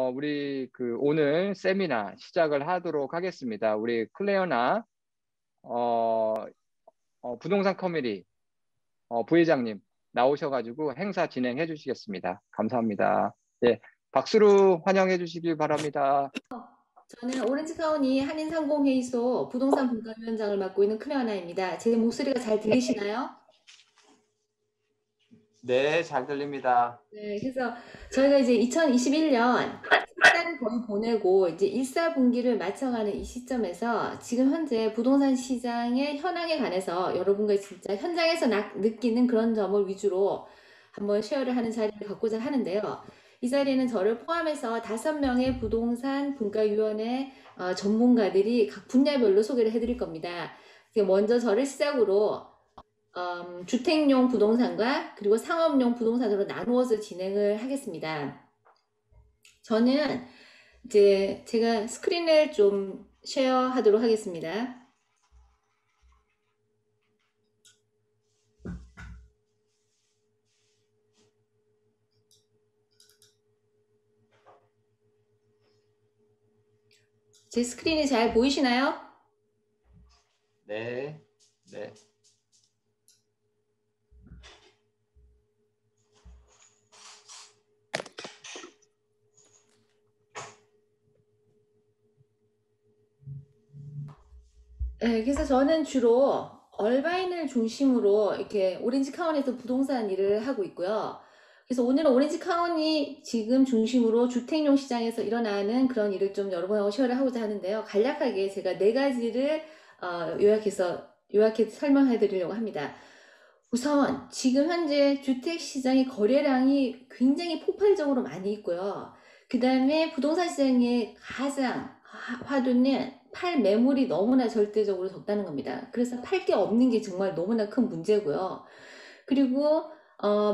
우리 오늘 세미나 시작을 하도록 하겠습니다. 우리 클레어나 어, 부동산 커뮤니티 부회장님 나오셔가지고 행사 진행해 주시겠습니다. 감사합니다. 예, 박수로 환영해 주시길 바랍니다. 저는 오렌지카운티 한인상공회의소 부동산 분과위원장을 맡고 있는 클레어나입니다. 제 목소리가 잘 들리시나요? 네, 잘 들립니다. 네, 그래서 저희가 이제 2021년 석달을 거의 보내고 이제 1사분기를 맞춰가는 이 시점에서 지금 현재 부동산 시장의 현황에 관해서 여러분과 진짜 현장에서 느끼는 그런 점을 위주로 한번 쉐어를 하는 자리를 갖고자 하는데요. 이 자리에는 저를 포함해서 5명의 부동산 분과위원회 전문가들이 각 분야별로 소개를 해드릴 겁니다. 먼저 저를 시작으로 주택용 부동산과 그리고 상업용 부동산으로 나누어서 진행을 하겠습니다. 저는 이제 제가 스크린을 좀 쉐어하도록 하겠습니다. 제 스크린이 잘 보이시나요? 네, 네. 네, 그래서 저는 주로 얼바인을 중심으로 이렇게 오렌지 카운티에서 부동산 일을 하고 있고요. 그래서 오늘은 오렌지 카운티 지금 중심으로 주택용 시장에서 일어나는 그런 일을 좀 여러분하고 쉐어를 하고자 하는데요. 간략하게 제가 4가지를 요약해 설명해 드리려고 합니다. 우선 지금 현재 주택 시장의 거래량이 굉장히 폭발적으로 많이 있고요. 그 다음에 부동산 시장의 가장 화두는 팔 매물이 너무나 절대적으로 적다는 겁니다. 그래서 팔 게 없는 게 정말 너무나 큰 문제고요. 그리고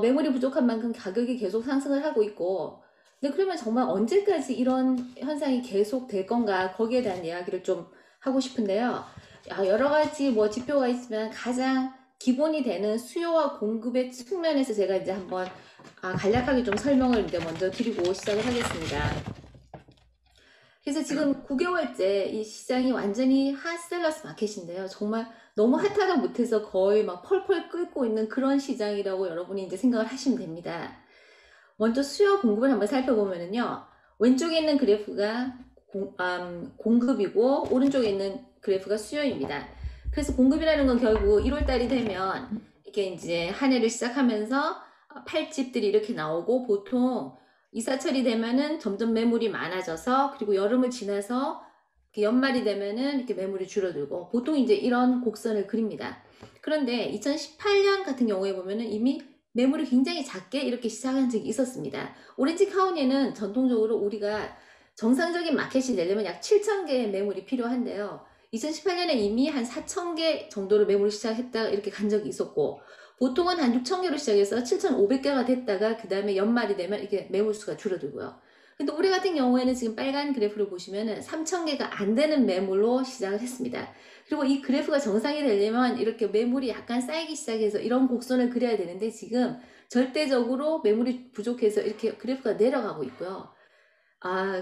매물이 부족한 만큼 가격이 계속 상승을 하고 있고, 근데 그러면 정말 언제까지 이런 현상이 계속 될 건가, 거기에 대한 이야기를 좀 하고 싶은데요. 여러 가지 뭐 지표가 있지만 가장 기본이 되는 수요와 공급의 측면에서 제가 이제 한번 간략하게 좀 설명을 이제 먼저 드리고 시작을 하겠습니다. 그래서 지금 9개월째 이 시장이 완전히 핫셀러스 마켓인데요. 정말 너무 핫하다 못해서 거의 막 펄펄 끓고 있는 그런 시장이라고 여러분이 이제 생각을 하시면 됩니다. 먼저 수요 공급을 한번 살펴보면요. 왼쪽에 있는 그래프가 공급이고 오른쪽에 있는 그래프가 수요입니다. 그래서 공급이라는 건 결국 1월달이 되면 이렇게 이제 한 해를 시작하면서 팔집들이 이렇게 나오고 보통 이사철이 되면은 점점 매물이 많아져서 그리고 여름을 지나서 연말이 되면은 이렇게 매물이 줄어들고 보통 이제 이런 곡선을 그립니다. 그런데 2018년 같은 경우에 보면은 이미 매물이 굉장히 작게 이렇게 시작한 적이 있었습니다. 오렌지 카운티는 전통적으로 우리가 정상적인 마켓이 되려면 약 7,000개의 매물이 필요한데요. 2018년에 이미 한 4,000개 정도로 매물을 시작했다가 이렇게 간 적이 있었고 보통은 한 6,000개로 시작해서 7,500개가 됐다가 그 다음에 연말이 되면 이렇게 매물수가 줄어들고요. 근데 올해 같은 경우에는 지금 빨간 그래프를 보시면은 3,000개가 안 되는 매물로 시작을 했습니다. 그리고 이 그래프가 정상이 되려면 이렇게 매물이 약간 쌓이기 시작해서 이런 곡선을 그려야 되는데 지금 절대적으로 매물이 부족해서 이렇게 그래프가 내려가고 있고요.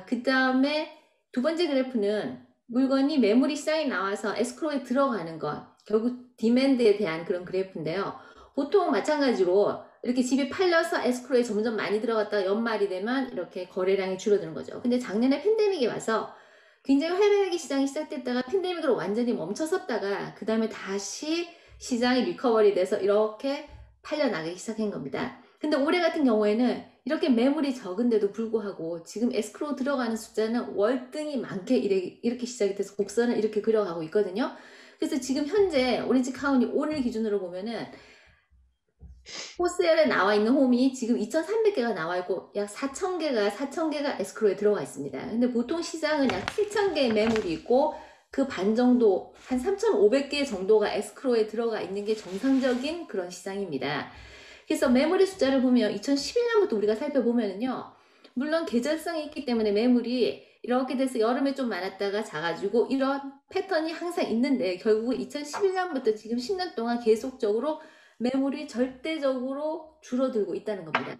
그 다음에 두 번째 그래프는 물건이 매물이 시장에 나와서 에스크로에 들어가는 것, 결국 디맨드에 대한 그런 그래프인데요. 보통 마찬가지로 이렇게 집이 팔려서 에스크로에 점점 많이 들어갔다가 연말이 되면 이렇게 거래량이 줄어드는 거죠. 근데 작년에 팬데믹이 와서 굉장히 활발하게 시장이 시작됐다가 팬데믹으로 완전히 멈춰섰다가 그 다음에 다시 시장이 리커버리 돼서 이렇게 팔려나가기 시작한 겁니다. 근데 올해 같은 경우에는 이렇게 매물이 적은데도 불구하고 지금 에스크로 들어가는 숫자는 월등히 많게 이렇게 시작이 돼서 곡선을 이렇게 그려가고 있거든요. 그래서 지금 현재 오렌지 카운티 오늘 기준으로 보면은 포스엘에 나와 있는 홈이 지금 2,300개가 나와 있고 약 4,000개가 에스크로에 들어가 있습니다. 근데 보통 시장은 약 7,000개의 매물이 있고 그 반 정도 한 3,500개 정도가 에스크로에 들어가 있는 게 정상적인 그런 시장입니다. 그래서 매물의 숫자를 보면 2011년부터 우리가 살펴보면은요. 물론 계절성이 있기 때문에 매물이 이렇게 돼서 여름에 좀 많았다가 작아지고 이런 패턴이 항상 있는데 결국 2011년부터 지금 10년 동안 계속적으로 매물이 절대적으로 줄어들고 있다는 겁니다.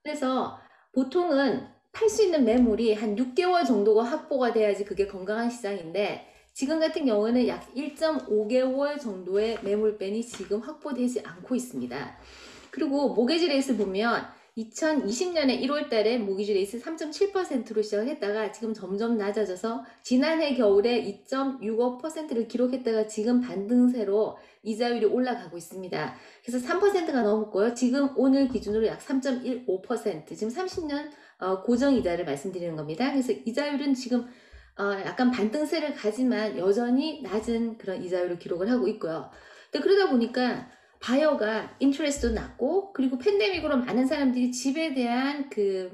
그래서 보통은 팔 수 있는 매물이 한 6개월 정도가 확보가 돼야지 그게 건강한 시장인데 지금 같은 경우는 약 1.5개월 정도의 매물밴이 지금 확보되지 않고 있습니다. 그리고 모기지 레이스 보면 2020년에 1월 달에 모기지 레이스 3.7%로 시작을 했다가 지금 점점 낮아져서 지난해 겨울에 2.65%를 기록했다가 지금 반등세로 이자율이 올라가고 있습니다. 그래서 3%가 넘었고요. 지금 오늘 기준으로 약 3.15%, 지금 30년 고정이자를 말씀드리는 겁니다. 그래서 이자율은 지금 약간 반등세를 가지만 여전히 낮은 그런 이자율을 기록을 하고 있고요. 근데 그러다 보니까 바이어가 인트레스도 낮고 그리고 팬데믹으로 많은 사람들이 집에 대한 그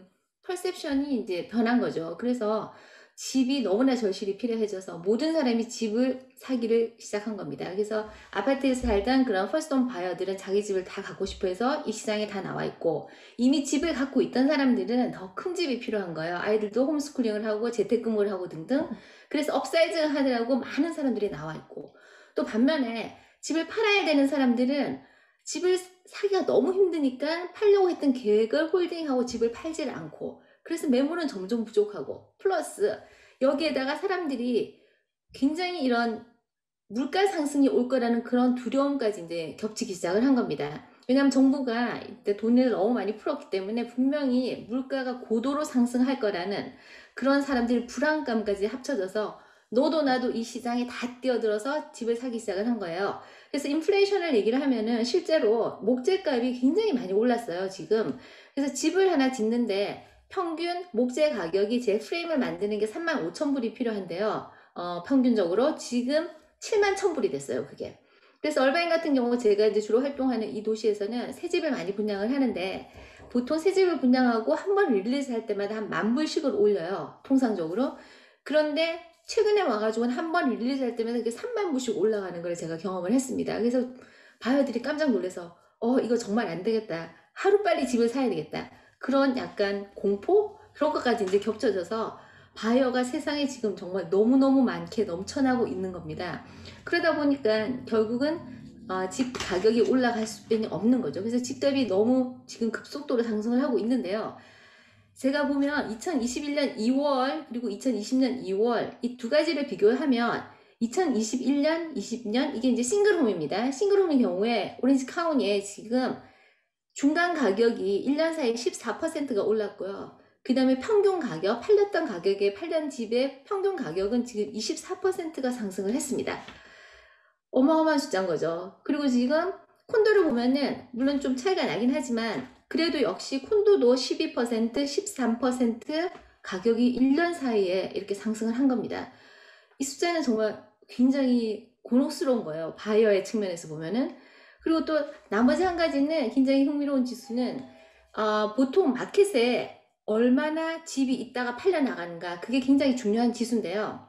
퍼셉션이 이제 변한 거죠. 그래서 집이 너무나 절실히 필요해져서 모든 사람이 집을 사기를 시작한 겁니다. 그래서 아파트에서 살던 그런 퍼스트홈 바이어들은 자기 집을 다 갖고 싶어 해서 이 시장에 다 나와 있고 이미 집을 갖고 있던 사람들은 더 큰 집이 필요한 거예요. 아이들도 홈스쿨링을 하고 재택근무를 하고 등등. 그래서 업사이즈 하느라고 많은 사람들이 나와 있고 또 반면에 집을 팔아야 되는 사람들은 집을 사기가 너무 힘드니까 팔려고 했던 계획을 홀딩하고 집을 팔질 않고 그래서 매물은 점점 부족하고 플러스 여기에다가 사람들이 굉장히 이런 물가 상승이 올 거라는 그런 두려움까지 이제 겹치기 시작을 한 겁니다. 왜냐하면 정부가 이때 돈을 너무 많이 풀었기 때문에 분명히 물가가 고도로 상승할 거라는 그런 사람들의 불안감까지 합쳐져서 너도 나도 이 시장에 다 뛰어들어서 집을 사기 시작을 한 거예요. 그래서 인플레이션을 얘기를 하면은 실제로 목재값이 굉장히 많이 올랐어요, 지금. 그래서 집을 하나 짓는데 평균 목재 가격이 제 프레임을 만드는 게 35,000불이 필요한데요. 평균적으로 지금 71,000불이 됐어요, 그게. 그래서 얼바인 같은 경우 제가 이제 주로 활동하는 이 도시에서는 새 집을 많이 분양을 하는데 보통 새 집을 분양하고 한 번 릴리즈 할 때마다 한 10,000불씩을 올려요, 통상적으로. 그런데 최근에 와가지고는 한 번 릴리즈 할 때마다 그게 30,000불씩 올라가는 걸 제가 경험을 했습니다. 그래서 바이어들이 깜짝 놀라서 이거 정말 안 되겠다. 하루빨리 집을 사야 되겠다. 그런 약간 공포? 그런 것까지 이제 겹쳐져서 바이어가 세상에 지금 정말 너무너무 많게 넘쳐나고 있는 겁니다. 그러다 보니까 결국은 집 가격이 올라갈 수밖에 없는 거죠. 그래서 집값이 너무 지금 급속도로 상승을 하고 있는데요. 제가 보면 2021년 2월 그리고 2020년 2월 이 두 가지를 비교하면 2021년, 20년 이게 이제 싱글홈입니다. 싱글홈의 경우에 오렌지 카운티에 지금 중간 가격이 1년 사이에 14%가 올랐고요. 그 다음에 평균 가격, 팔렸던 가격에 팔던 집의 평균 가격은 지금 24%가 상승을 했습니다. 어마어마한 숫자인 거죠. 그리고 지금 콘도를 보면은 물론 좀 차이가 나긴 하지만 그래도 역시 콘도도 12%, 13% 가격이 1년 사이에 이렇게 상승을 한 겁니다. 이 숫자는 정말 굉장히 곤혹스러운 거예요. 바이어의 측면에서 보면은. 그리고 또 나머지 한 가지는 굉장히 흥미로운 지수는 보통 마켓에 얼마나 집이 있다가 팔려 나가는가 그게 굉장히 중요한 지수인데요.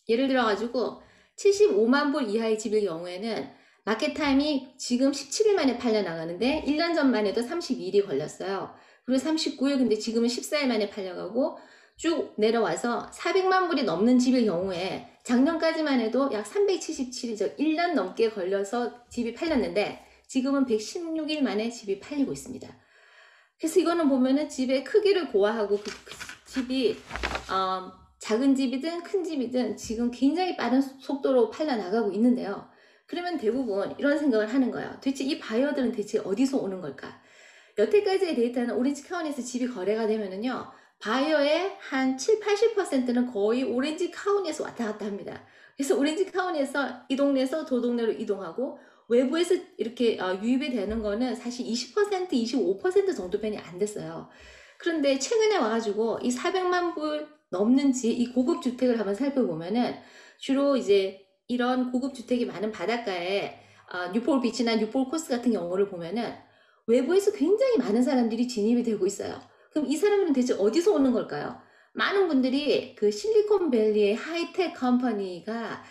예를 들어 가지고 75만 불 이하의 집일 경우에는 마켓 타임이 지금 17일 만에 팔려 나가는데 1년 전만 해도 32일이 걸렸어요. 그리고 39일 근데 지금은 14일 만에 팔려가고 쭉 내려와서 400만 불이 넘는 집일 경우에 작년까지만 해도 약 377일, 1년 넘게 걸려서 집이 팔렸는데 지금은 116일 만에 집이 팔리고 있습니다. 그래서 이거는 보면은 집의 크기를 고려하고 그 집이 작은 집이든 큰 집이든 지금 굉장히 빠른 속도로 팔려 나가고 있는데요. 그러면 대부분 이런 생각을 하는 거예요. 도대체 이 바이어들은 대체 어디서 오는 걸까? 여태까지의 데이터는 오렌지 카운티에서 집이 거래가 되면은요. 바이어의 한 7, 80%는 거의 오렌지 카운티에서 왔다 갔다 합니다. 그래서 오렌지 카운티에서 이 동네에서 저 동네로 이동하고 외부에서 이렇게 유입이 되는 거는 사실 20%, 25% 정도밖에 안 됐어요. 그런데 최근에 와가지고 이 400만 불 넘는지 이 고급 주택을 한번 살펴보면은 주로 이제 이런 고급 주택이 많은 바닷가에 뉴폴 비치나 뉴폴 코스 같은 경우를 보면은 외부에서 굉장히 많은 사람들이 진입이 되고 있어요. 그럼 이 사람들은 대체 어디서 오는 걸까요? 많은 분들이 그 실리콘밸리의 하이텍 컴퍼니가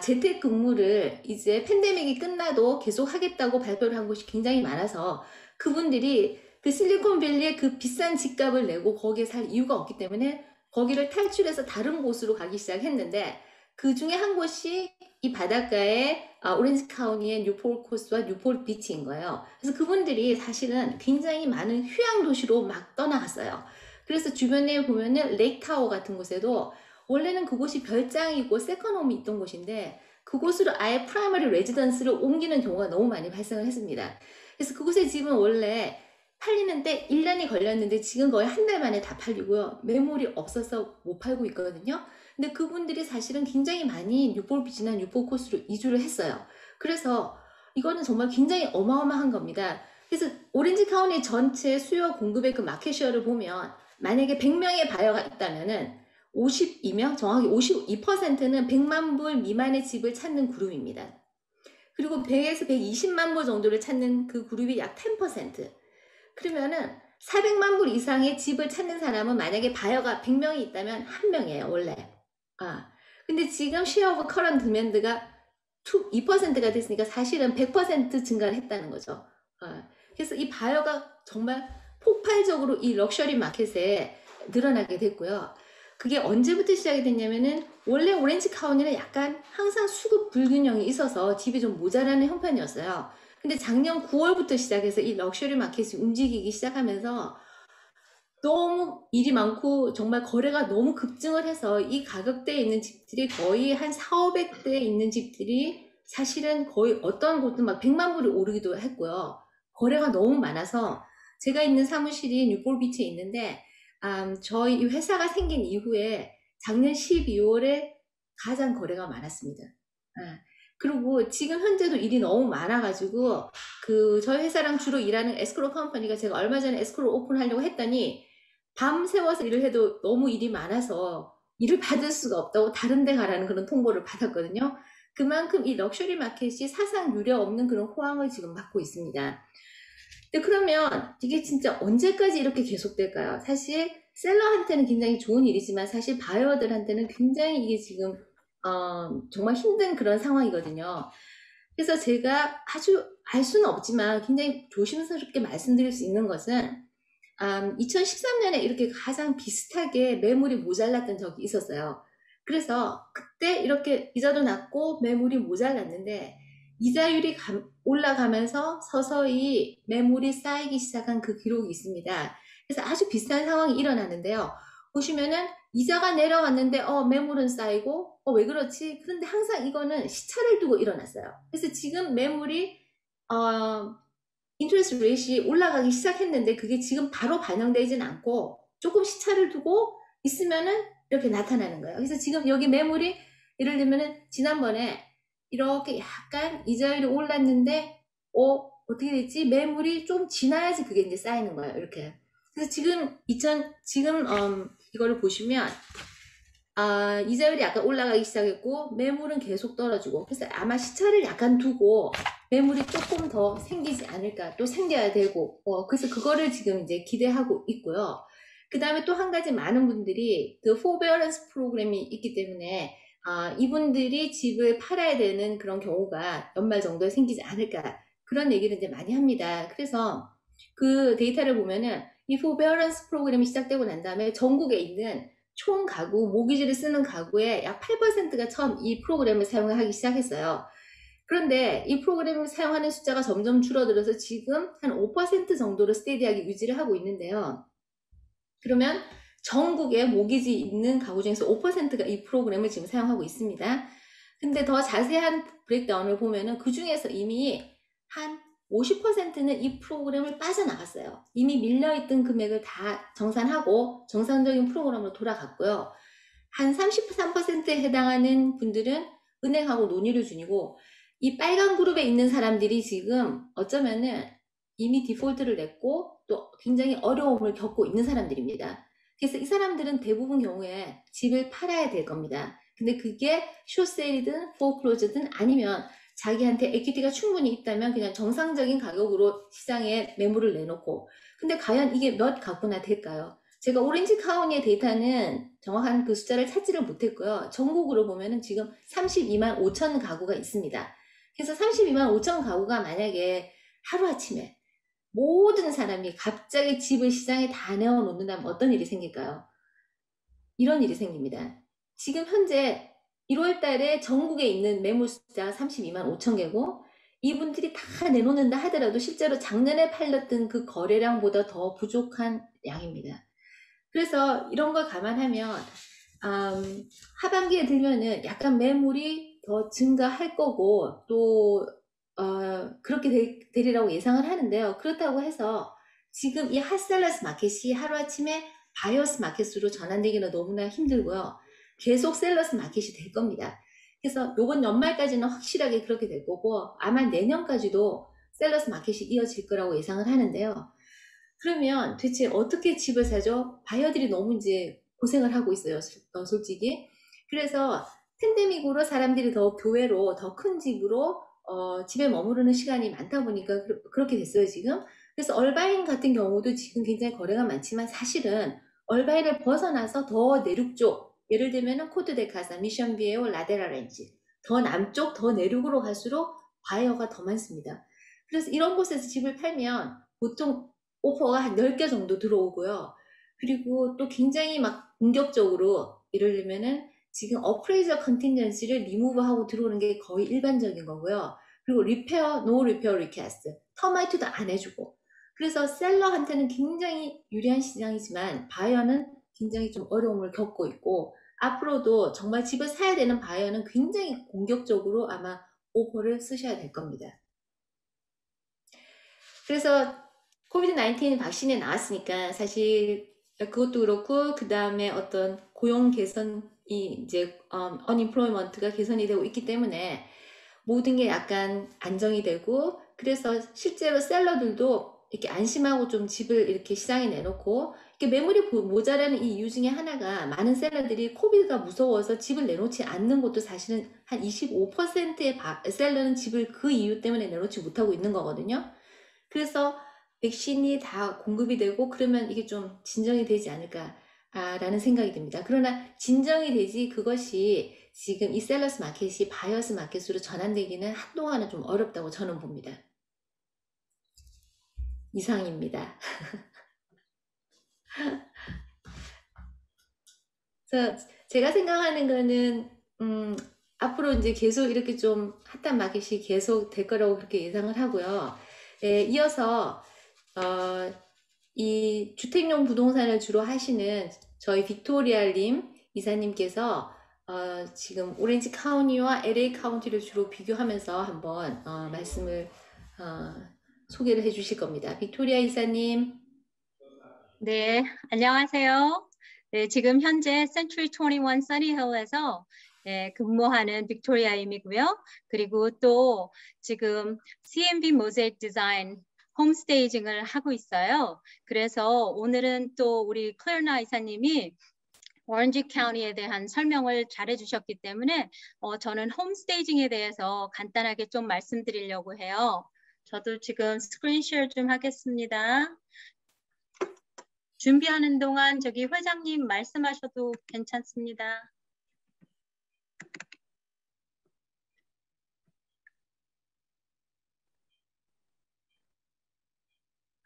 재택근무를 이제 팬데믹이 끝나도 계속 하겠다고 발표를 한 곳이 굉장히 많아서 그분들이 그 실리콘밸리의 그 비싼 집값을 내고 거기에 살 이유가 없기 때문에 거기를 탈출해서 다른 곳으로 가기 시작했는데 그 중에 한 곳이 이 바닷가의 오렌지 카운티의 뉴폴 코스와 뉴폴 비치인 거예요. 그래서 그분들이 사실은 굉장히 많은 휴양 도시로 막 떠나갔어요. 그래서 주변에 보면은 레이크타워 같은 곳에도 원래는 그곳이 별장이고 세컨홈이 있던 곳인데 그곳으로 아예 프라이머리 레지던스를 옮기는 경우가 너무 많이 발생을 했습니다. 그래서 그곳의 집은 원래 팔리는데 1년이 걸렸는데 지금 거의 한 달 만에 다 팔리고요. 매물이 없어서 못 팔고 있거든요. 근데 그분들이 사실은 굉장히 많이 뉴폴 비치나 뉴폴 코스로 이주를 했어요. 그래서 이거는 정말 굉장히 어마어마한 겁니다. 그래서 오렌지 카운티 전체 수요 공급의 그 마켓쉐어를 보면 만약에 100명의 바이어가 있다면은 52명, 정확히 52%는 100만 불 미만의 집을 찾는 그룹입니다. 그리고 100에서 120만 불 정도를 찾는 그 그룹이 약 10%. 그러면은 400만 불 이상의 집을 찾는 사람은 만약에 바이어가 100명이 있다면 1명이에요, 원래. 근데 지금 쉐어 오브 커런트 디맨드가 2%가 됐으니까 사실은 100% 증가를 했다는 거죠. 그래서 이 바이어가 정말 폭발적으로 이 럭셔리 마켓에 늘어나게 됐고요. 그게 언제부터 시작이 됐냐면은 원래 오렌지 카운티는 약간 항상 수급 불균형이 있어서 집이 좀 모자라는 형편이었어요. 근데 작년 9월부터 시작해서 이 럭셔리 마켓이 움직이기 시작하면서 너무 일이 많고 정말 거래가 너무 급증을 해서 이 가격대에 있는 집들이 거의 한 4,500대에 있는 집들이 사실은 거의 어떤 곳은 막 100만 불이 오르기도 했고요. 거래가 너무 많아서 제가 있는 사무실이 뉴폴 비치에 있는데 저희 이 회사가 생긴 이후에 작년 12월에 가장 거래가 많았습니다. 그리고 지금 현재도 일이 너무 많아가지고 저희 회사랑 주로 일하는 에스크로 컴퍼니가 제가 얼마 전에 에스크로 오픈하려고 했더니 밤새워서 일을 해도 너무 일이 많아서 일을 받을 수가 없다고 다른 데 가라는 그런 통보를 받았거든요. 그만큼 이 럭셔리 마켓이 사상 유례 없는 그런 호황을 지금 맞고 있습니다. 근데 그러면 이게 진짜 언제까지 이렇게 계속될까요? 사실 셀러한테는 굉장히 좋은 일이지만 사실 바이어들한테는 굉장히 이게 지금 정말 힘든 그런 상황이거든요. 그래서 제가 아주 알 수는 없지만 굉장히 조심스럽게 말씀드릴 수 있는 것은 2013년에 이렇게 가장 비슷하게 매물이 모자랐던 적이 있었어요. 그래서 그때 이렇게 이자도 낮고 매물이 모자랐는데 이자율이 올라가면서 서서히 매물이 쌓이기 시작한 그 기록이 있습니다. 그래서 아주 비슷한 상황이 일어났는데요. 보시면은 이자가 내려왔는데 매물은 쌓이고 왜 그렇지? 그런데 항상 이거는 시차를 두고 일어났어요. 그래서 지금 매물이 인트레스트 레이트이 올라가기 시작했는데 그게 지금 바로 반영되진 않고 조금 시차를 두고 있으면은 이렇게 나타나는 거예요. 그래서 지금 여기 매물이 예를 들면은 지난번에 이렇게 약간 이자율이 올랐는데 어떻게 됐지? 매물이 좀 지나야지 그게 이제 쌓이는 거예요. 이렇게. 그래서 지금 이거를 보시면 이자율이 약간 올라가기 시작했고 매물은 계속 떨어지고 그래서 아마 시차를 약간 두고 매물이 조금 더 생기지 않을까 또 생겨야 되고 그래서 그거를 지금 이제 기대하고 있고요. 그 다음에 또 한 가지 많은 분들이 그 forbearance 프로그램이 있기 때문에 이분들이 집을 팔아야 되는 그런 경우가 연말 정도에 생기지 않을까 그런 얘기를 이제 많이 합니다. 그래서 그 데이터를 보면은 이 forbearance 프로그램이 시작되고 난 다음에 전국에 있는 총 가구, 모기지를 쓰는 가구의 약 8%가 처음 이 프로그램을 사용하기 시작했어요. 그런데 이 프로그램을 사용하는 숫자가 점점 줄어들어서 지금 한 5% 정도로 스테디하게 유지를 하고 있는데요. 그러면 전국에 모기지 있는 가구 중에서 5%가 이 프로그램을 지금 사용하고 있습니다. 근데 더 자세한 브레이크다운을 보면은 그 중에서 이미 한 50%는 이 프로그램을 빠져나갔어요. 이미 밀려있던 금액을 다 정산하고 정상적인 프로그램으로 돌아갔고요. 한 33%에 해당하는 분들은 은행하고 논의를 중이고 이 빨간 그룹에 있는 사람들이 지금 어쩌면은 이미 디폴트를 냈고 또 굉장히 어려움을 겪고 있는 사람들입니다. 그래서 이 사람들은 대부분 경우에 집을 팔아야 될 겁니다. 근데 그게 숏세일이든 포클로즈든 아니면 자기한테 에퀴티가 충분히 있다면 그냥 정상적인 가격으로 시장에 매물을 내놓고 근데 과연 이게 몇 가구나 될까요? 제가 오렌지 카운티의 데이터는 정확한 그 숫자를 찾지를 못했고요. 전국으로 보면은 지금 32만 5천 가구가 있습니다. 그래서 32만 5천 가구가 만약에 하루아침에 모든 사람이 갑자기 집을 시장에 다 내어놓는다면 어떤 일이 생길까요? 이런 일이 생깁니다. 지금 현재 1월 달에 전국에 있는 매물 숫자가 32만 5천 개고 이분들이 다 내놓는다 하더라도 실제로 작년에 팔렸던 그 거래량보다 더 부족한 양입니다. 그래서 이런 걸 감안하면 하반기에 들면은 약간 매물이 더 증가할 거고 또 그렇게 되리라고 예상을 하는데요. 그렇다고 해서 지금 이 핫셀러스 마켓이 하루아침에 바이어스 마켓으로 전환되기는 너무나 힘들고요. 계속 셀러스 마켓이 될 겁니다. 그래서 요번 연말까지는 확실하게 그렇게 될 거고 아마 내년까지도 셀러스 마켓이 이어질 거라고 예상을 하는데요. 그러면 대체 어떻게 집을 사죠? 바이어들이 너무 이제 고생을 하고 있어요, 솔직히. 그래서 팬데믹으로 사람들이 더 교외로 더 큰 집으로 집에 머무르는 시간이 많다 보니까 그렇게 됐어요, 지금. 그래서 얼바인 같은 경우도 지금 굉장히 거래가 많지만 사실은 얼바인을 벗어나서 더 내륙 쪽, 예를 들면 코트데카사, 미션비에오, 라데라렌지, 더 남쪽, 더 내륙으로 갈수록 바이어가 더 많습니다. 그래서 이런 곳에서 집을 팔면 보통 오퍼가 한 10개 정도 들어오고요. 그리고 또 굉장히 막 공격적으로 예를 들면은 지금 어프레이저 컨틴전시를 리무브하고 들어오는 게 거의 일반적인 거고요. 그리고 리페어, 노 리페어 리퀘스트, 터마이트도 안 해주고. 그래서 셀러한테는 굉장히 유리한 시장이지만 바이어는 굉장히 좀 어려움을 겪고 있고 앞으로도 정말 집을 사야 되는 바이어는 굉장히 공격적으로 아마 오퍼를 쓰셔야 될 겁니다. 그래서 코비드 19 백신이 나왔으니까 사실 그것도 그렇고 그 다음에 어떤 고용 개선이 이제 unemployment가 개선이 되고 있기 때문에 모든 게 약간 안정이 되고 그래서 실제로 셀러들도 이렇게 안심하고 좀 집을 이렇게 시장에 내놓고 이렇게 매물이 모자라는 이 이유 중에 하나가 많은 셀러들이 코비드가 무서워서 집을 내놓지 않는 것도 사실은 한 25%의 셀러는 집을 그 이유 때문에 내놓지 못하고 있는 거거든요. 그래서 백신이 다 공급이 되고 그러면 이게 좀 진정이 되지 않을까라는 생각이 듭니다. 그러나 진정이 되지 그것이 지금 이 셀러스 마켓이 바이어스 마켓으로 전환되기는 한동안은 좀 어렵다고 저는 봅니다. 이상입니다. 그래서 제가 생각하는 거는 앞으로 이제 계속 이렇게 좀 핫한 마켓이 계속 될 거라고 그렇게 예상을 하고요. 이어서 이 주택용 부동산을 주로 하시는 저희 빅토리아님 이사님께서 지금 오렌지 카운티와 LA 카운티를 주로 비교하면서 한번 말씀을 소개를 해 주실 겁니다. 빅토리아 이사님. 네, 안녕하세요. 네, 지금 현재 Century 21 써니힐에서 근무하는 빅토리아임이고요. 그리고 또 지금 CMB 모자이크 디자인 홈스테이징을 하고 있어요. 그래서 오늘은 또 우리 클레어나 이사님이 오렌지 카운티에 대한 설명을 잘 해주셨기 때문에 저는 홈스테이징에 대해서 간단하게 좀 말씀드리려고 해요. 저도 지금 스크린 쉐어 좀 하겠습니다. 준비하는 동안 저기 회장님 말씀하셔도 괜찮습니다.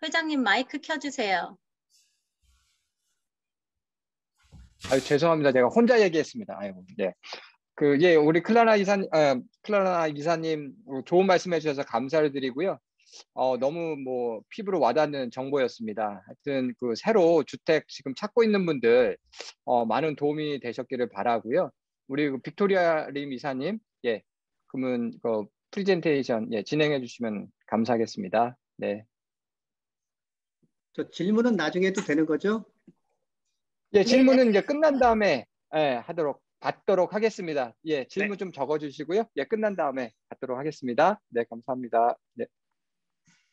회장님 마이크 켜주세요. 죄송합니다. 제가 혼자 얘기했습니다. 아이고, 네. 우리 클라라 이사님 좋은 말씀해 주셔서 감사를 드리고요. 너무 피부로 와닿는 정보였습니다. 하여튼 새로 주택 지금 찾고 있는 분들 많은 도움이 되셨기를 바라고요. 우리 빅토리아 림 이사님, 그러면 프레젠테이션 진행해 주시면 감사하겠습니다. 네. 저 질문은 나중에 해도 되는 거죠? 질문은 이제 끝난 다음에 받도록 하겠습니다. 질문 네. 좀 적어주시고요. 끝난 다음에 받도록 하겠습니다. 네, 감사합니다. 네.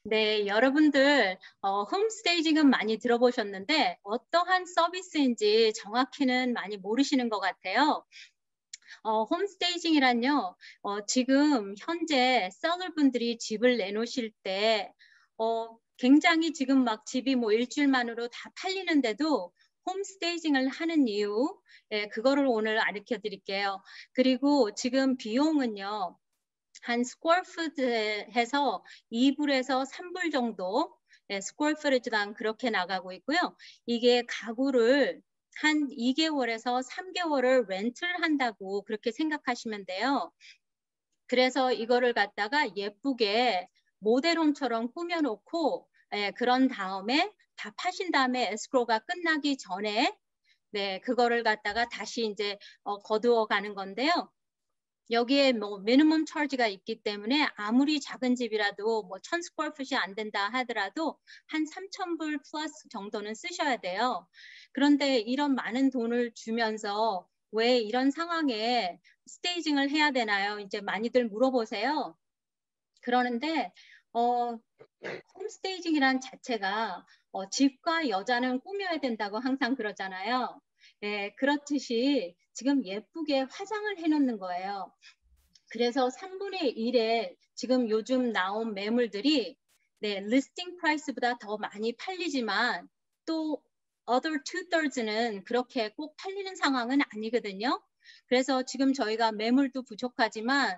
네, 여러분들 홈스테이징은 많이 들어보셨는데 어떠한 서비스인지 정확히는 많이 모르시는 것 같아요. 홈스테이징이란요, 지금 현재 셀러분들이 집을 내놓으실 때 굉장히 지금 막 집이 일주일 만으로 다 팔리는데도 홈스테이징을 하는 이유, 그거를 오늘 알려 드릴게요. 그리고 지금 비용은요, 한 스퀘어 풋에서 2불에서 3불 정도 스퀘어 풋당 그렇게 나가고 있고요. 이게 가구를 한 2개월에서 3개월을 렌트를 한다고 그렇게 생각하시면 돼요. 그래서 이거를 갖다가 예쁘게 모델홈처럼 꾸며놓고 그런 다음에 다 파신 다음에 에스크로가 끝나기 전에 네, 그거를 갖다가 다시 이제 거두어 가는 건데요. 여기에 뭐 미니멈 차지가 있기 때문에 아무리 작은 집이라도 뭐 1000 스퀘어 풋이 안 된다 하더라도 한 3000불 플러스 정도는 쓰셔야 돼요. 그런데 이런 많은 돈을 주면서 왜 이런 상황에 스테이징을 해야 되나요? 이제 많이들 물어보세요. 그러는데 홈스테이징이란 자체가 집과 여자는 꾸며야 된다고 항상 그러잖아요. 예, 그렇듯이 지금 예쁘게 화장을 해놓는 거예요. 그래서 3분의 1에 지금 요즘 나온 매물들이 네, 리스팅 프라이스보다 더 많이 팔리지만 또 other 2/3는 그렇게 꼭 팔리는 상황은 아니거든요. 그래서 지금 저희가 매물도 부족하지만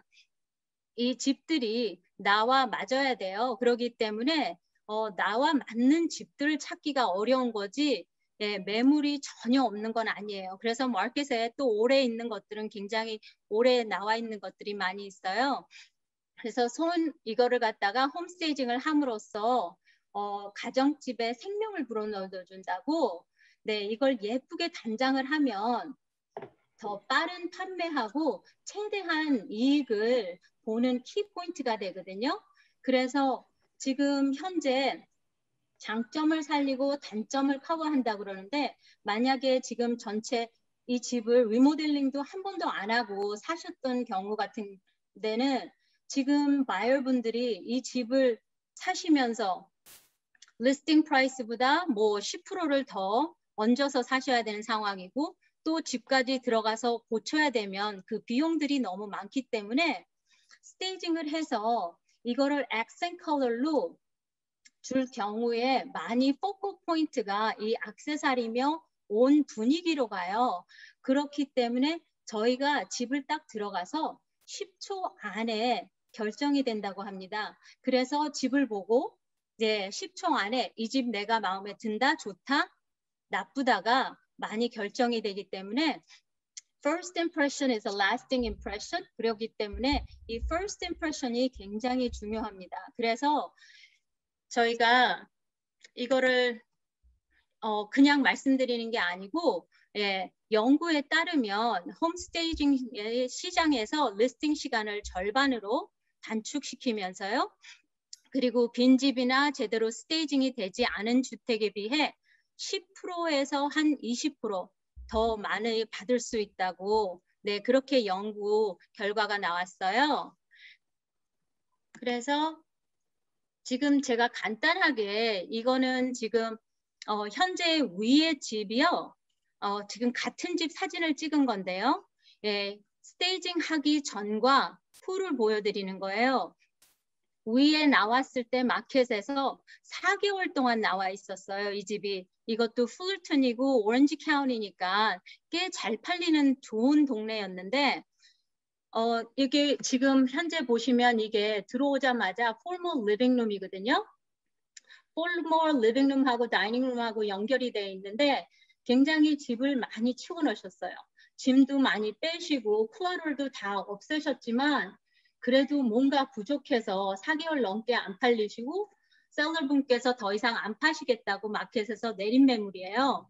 이 집들이 나와 맞아야 돼요. 그렇기 때문에 나와 맞는 집들을 찾기가 어려운 거지 예, 매물이 전혀 없는 건 아니에요. 그래서 마켓에 또 오래 있는 것들은 굉장히 오래 나와 있는 것들이 많이 있어요. 그래서 이거를 갖다가 홈스테이징을 함으로써 가정집에 생명을 불어넣어준다고 네, 이걸 예쁘게 단장을 하면 더 빠른 판매하고 최대한 이익을 보는 키포인트가 되거든요. 그래서 지금 현재 장점을 살리고 단점을 커버한다고 그러는데 만약에 지금 전체 이 집을 리모델링도 한 번도 안 하고 사셨던 경우 같은 데는 지금 바이어분들이 이 집을 사시면서 리스팅 프라이스보다 뭐 10%를 더 얹어서 사셔야 되는 상황이고 또 집까지 들어가서 고쳐야 되면 그 비용들이 너무 많기 때문에 스테이징을 해서 이거를 액센 컬러로 줄 경우에 많이 포커 포인트가 이 액세서리며 온 분위기로 가요. 그렇기 때문에 저희가 집을 딱 들어가서 10초 안에 결정이 된다고 합니다. 그래서 집을 보고 네, 10초 안에 이 집 내가 마음에 든다, 좋다, 나쁘다가 많이 결정이 되기 때문에 First impression is a lasting impression. 그렇기 때문에 이 first impression이 굉장히 중요합니다. 그래서 저희가 이거를 그냥 말씀드리는 게 아니고 예, 연구에 따르면 홈스테이징 시장에서 리스팅 시간을 절반으로 단축시키면서요. 그리고 빈집이나 제대로 스테이징이 되지 않은 주택에 비해 10%에서 한 20% 더 많이 받을 수 있다고 네, 그렇게 연구 결과가 나왔어요. 그래서 지금 제가 간단하게 이거는 지금 현재 위의 집이요. 지금 같은 집 사진을 찍은 건데요. 예, 스테이징 하기 전과 후를 보여드리는 거예요. 위에 나왔을 때 마켓에서 4개월 동안 나와 있었어요. 이 집이. 이것도 풀턴이고 오렌지 카운티니까 꽤 잘 팔리는 좋은 동네였는데 이게 지금 현재 보시면 이게 들어오자마자 formal living room이거든요. formal living room하고 다이닝 룸하고 연결이 되어 있는데 굉장히 집을 많이 치워 넣으셨어요. 짐도 많이 빼시고 클러터도 다 없애셨지만 그래도 뭔가 부족해서 4개월 넘게 안 팔리시고 셀러분께서 더 이상 안 파시겠다고 마켓에서 내린 매물이에요.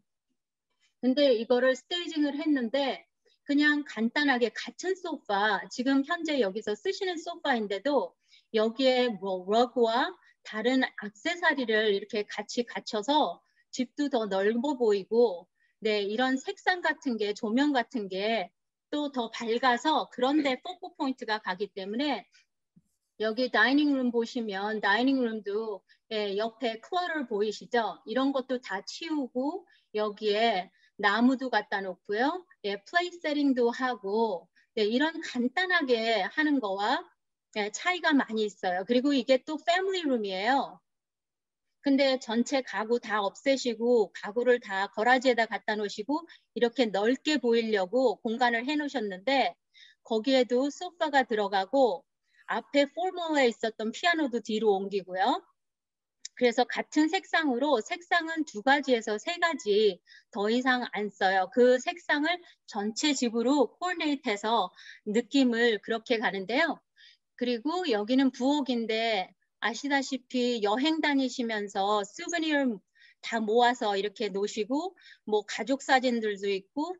근데 이거를 스테이징을 했는데 그냥 간단하게 같은 소파, 지금 현재 여기서 쓰시는 소파인데도 여기에 뭐 러그와 다른 액세서리를 이렇게 같이 갖춰서 집도 더 넓어 보이고 네, 이런 색상 같은 게 조명 같은 게 또 더 밝아서 그런데 포커 포인트가 가기 때문에 여기 다이닝룸 보시면 다이닝룸도 예, 옆에 클러터 보이시죠? 이런 것도 다 치우고 여기에 나무도 갖다 놓고요. 예, 플레이 세팅도 하고 네, 이런 간단하게 하는 거와 예, 차이가 많이 있어요. 그리고 이게 또 패밀리 룸이에요. 근데 전체 가구 다 없애시고 가구를 다 거라지에다 갖다 놓으시고 이렇게 넓게 보이려고 공간을 해 놓으셨는데 거기에도 소파가 들어가고 앞에 포멀에 있었던 피아노도 뒤로 옮기고요. 그래서 같은 색상으로 색상은 2가지에서 3가지 더 이상 안 써요. 그 색상을 전체 집으로 코디네이트해서 느낌을 그렇게 가는데요. 그리고 여기는 부엌인데 아시다시피 여행 다니시면서 수베니어 다 모아서 이렇게 놓으시고 뭐 가족 사진들도 있고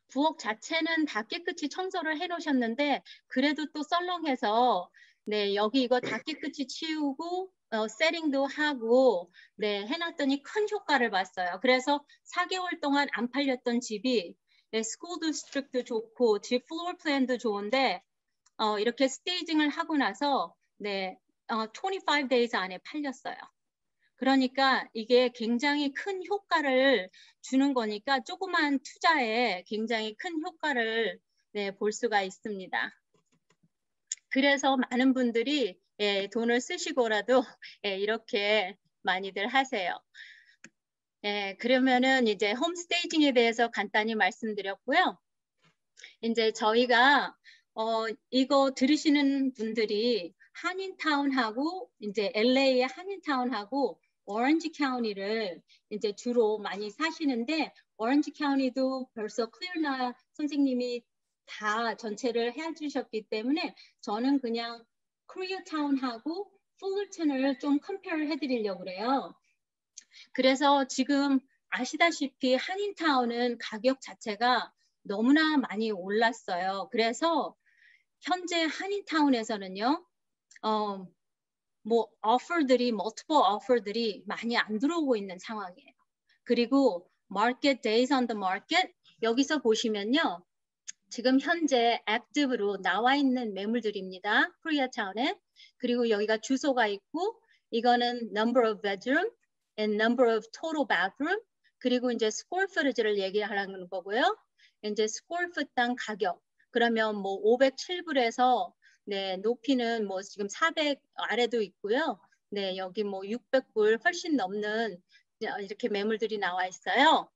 부엌 자체는 다 깨끗이 청소를 해 놓으셨는데 그래도 또 썰렁해서 네, 여기 이거 다 깨끗이 치우고 세팅도 하고 네, 해놨더니 큰 효과를 봤어요. 그래서 4개월 동안 안 팔렸던 집이 네, 스쿨 디스트릭트도 좋고 집 플로어 플랜도 좋은데 이렇게 스테이징을 하고 나서 네, 25 days 안에 팔렸어요. 그러니까 이게 굉장히 큰 효과를 주는 거니까 조그만 투자에 굉장히 큰 효과를 네, 볼 수가 있습니다. 그래서 많은 분들이 예, 돈을 쓰시고라도 예, 이렇게 많이들 하세요. 예, 그러면은 이제 홈 스테이징에 대해서 간단히 말씀드렸고요. 이제 저희가 이거 들으시는 분들이 한인타운하고 이제 LA의 한인타운하고 오렌지 카운티를 이제 주로 많이 사시는데 오렌지 카운티도 벌써 클리어나 선생님이 다 전체를 해주셨기 때문에 저는 그냥 코리아타운하고 풀러턴을 좀 컴페어 해드리려고 그래요. 그래서 지금 아시다시피 한인타운은 가격 자체가 너무나 많이 올랐어요. 그래서 현재 한인타운에서는요, 뭐 오퍼들이 multiple 오퍼들이 많이 안 들어오고 있는 상황이에요. 그리고 market days on the market 여기서 보시면요, 지금 현재 액티브로 나와 있는 매물들입니다. 코리아타운에. 그리고 여기가 주소가 있고 이거는 number of bedroom and number of total bathroom 그리고 이제 square footage를 얘기하는 거고요. 이제 square foot당 가격. 그러면 뭐 507불에서 네, 높이는 뭐 지금 400 아래도 있고요. 네, 여기 뭐 600불 훨씬 넘는 이렇게 매물들이 나와 있어요.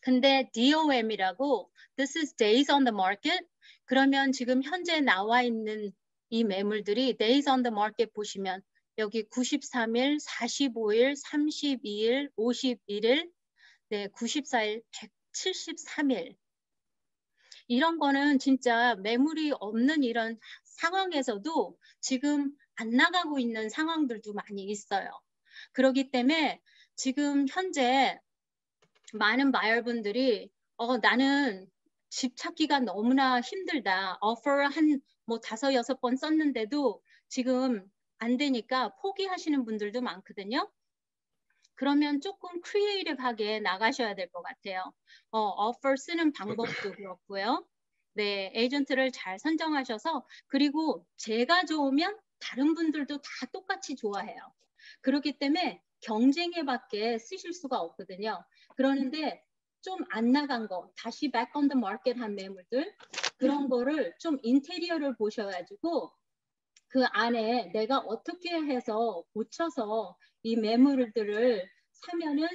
근데 DOM이라고 This is days on the market. 그러면 지금 현재 나와 있는 이 매물들이 days on the market 보시면 여기 93일, 45일, 32일, 51일, 네, 94일, 173일. 이런 거는 진짜 매물이 없는 이런 상황에서도 지금 안 나가고 있는 상황들도 많이 있어요. 그렇기 때문에 지금 현재 많은 바이어분들이 나는 집 찾기가 너무나 힘들다. 오퍼 한 뭐 5, 6번 썼는데도 지금 안 되니까 포기하시는 분들도 많거든요. 그러면 조금 크리에이티브하게 나가셔야 될 것 같아요. 오퍼 쓰는 방법도 그렇고요. 네, 에이전트를 잘 선정하셔서 그리고 제가 좋으면 다른 분들도 다 똑같이 좋아해요. 그렇기 때문에 경쟁에밖에 쓰실 수가 없거든요. 그러는데 좀 안 나간 거, 다시 back on the market 한 매물들 그런 거를 좀 인테리어를 보셔가지고 그 안에 내가 어떻게 해서 고쳐서 이 매물들을 사면은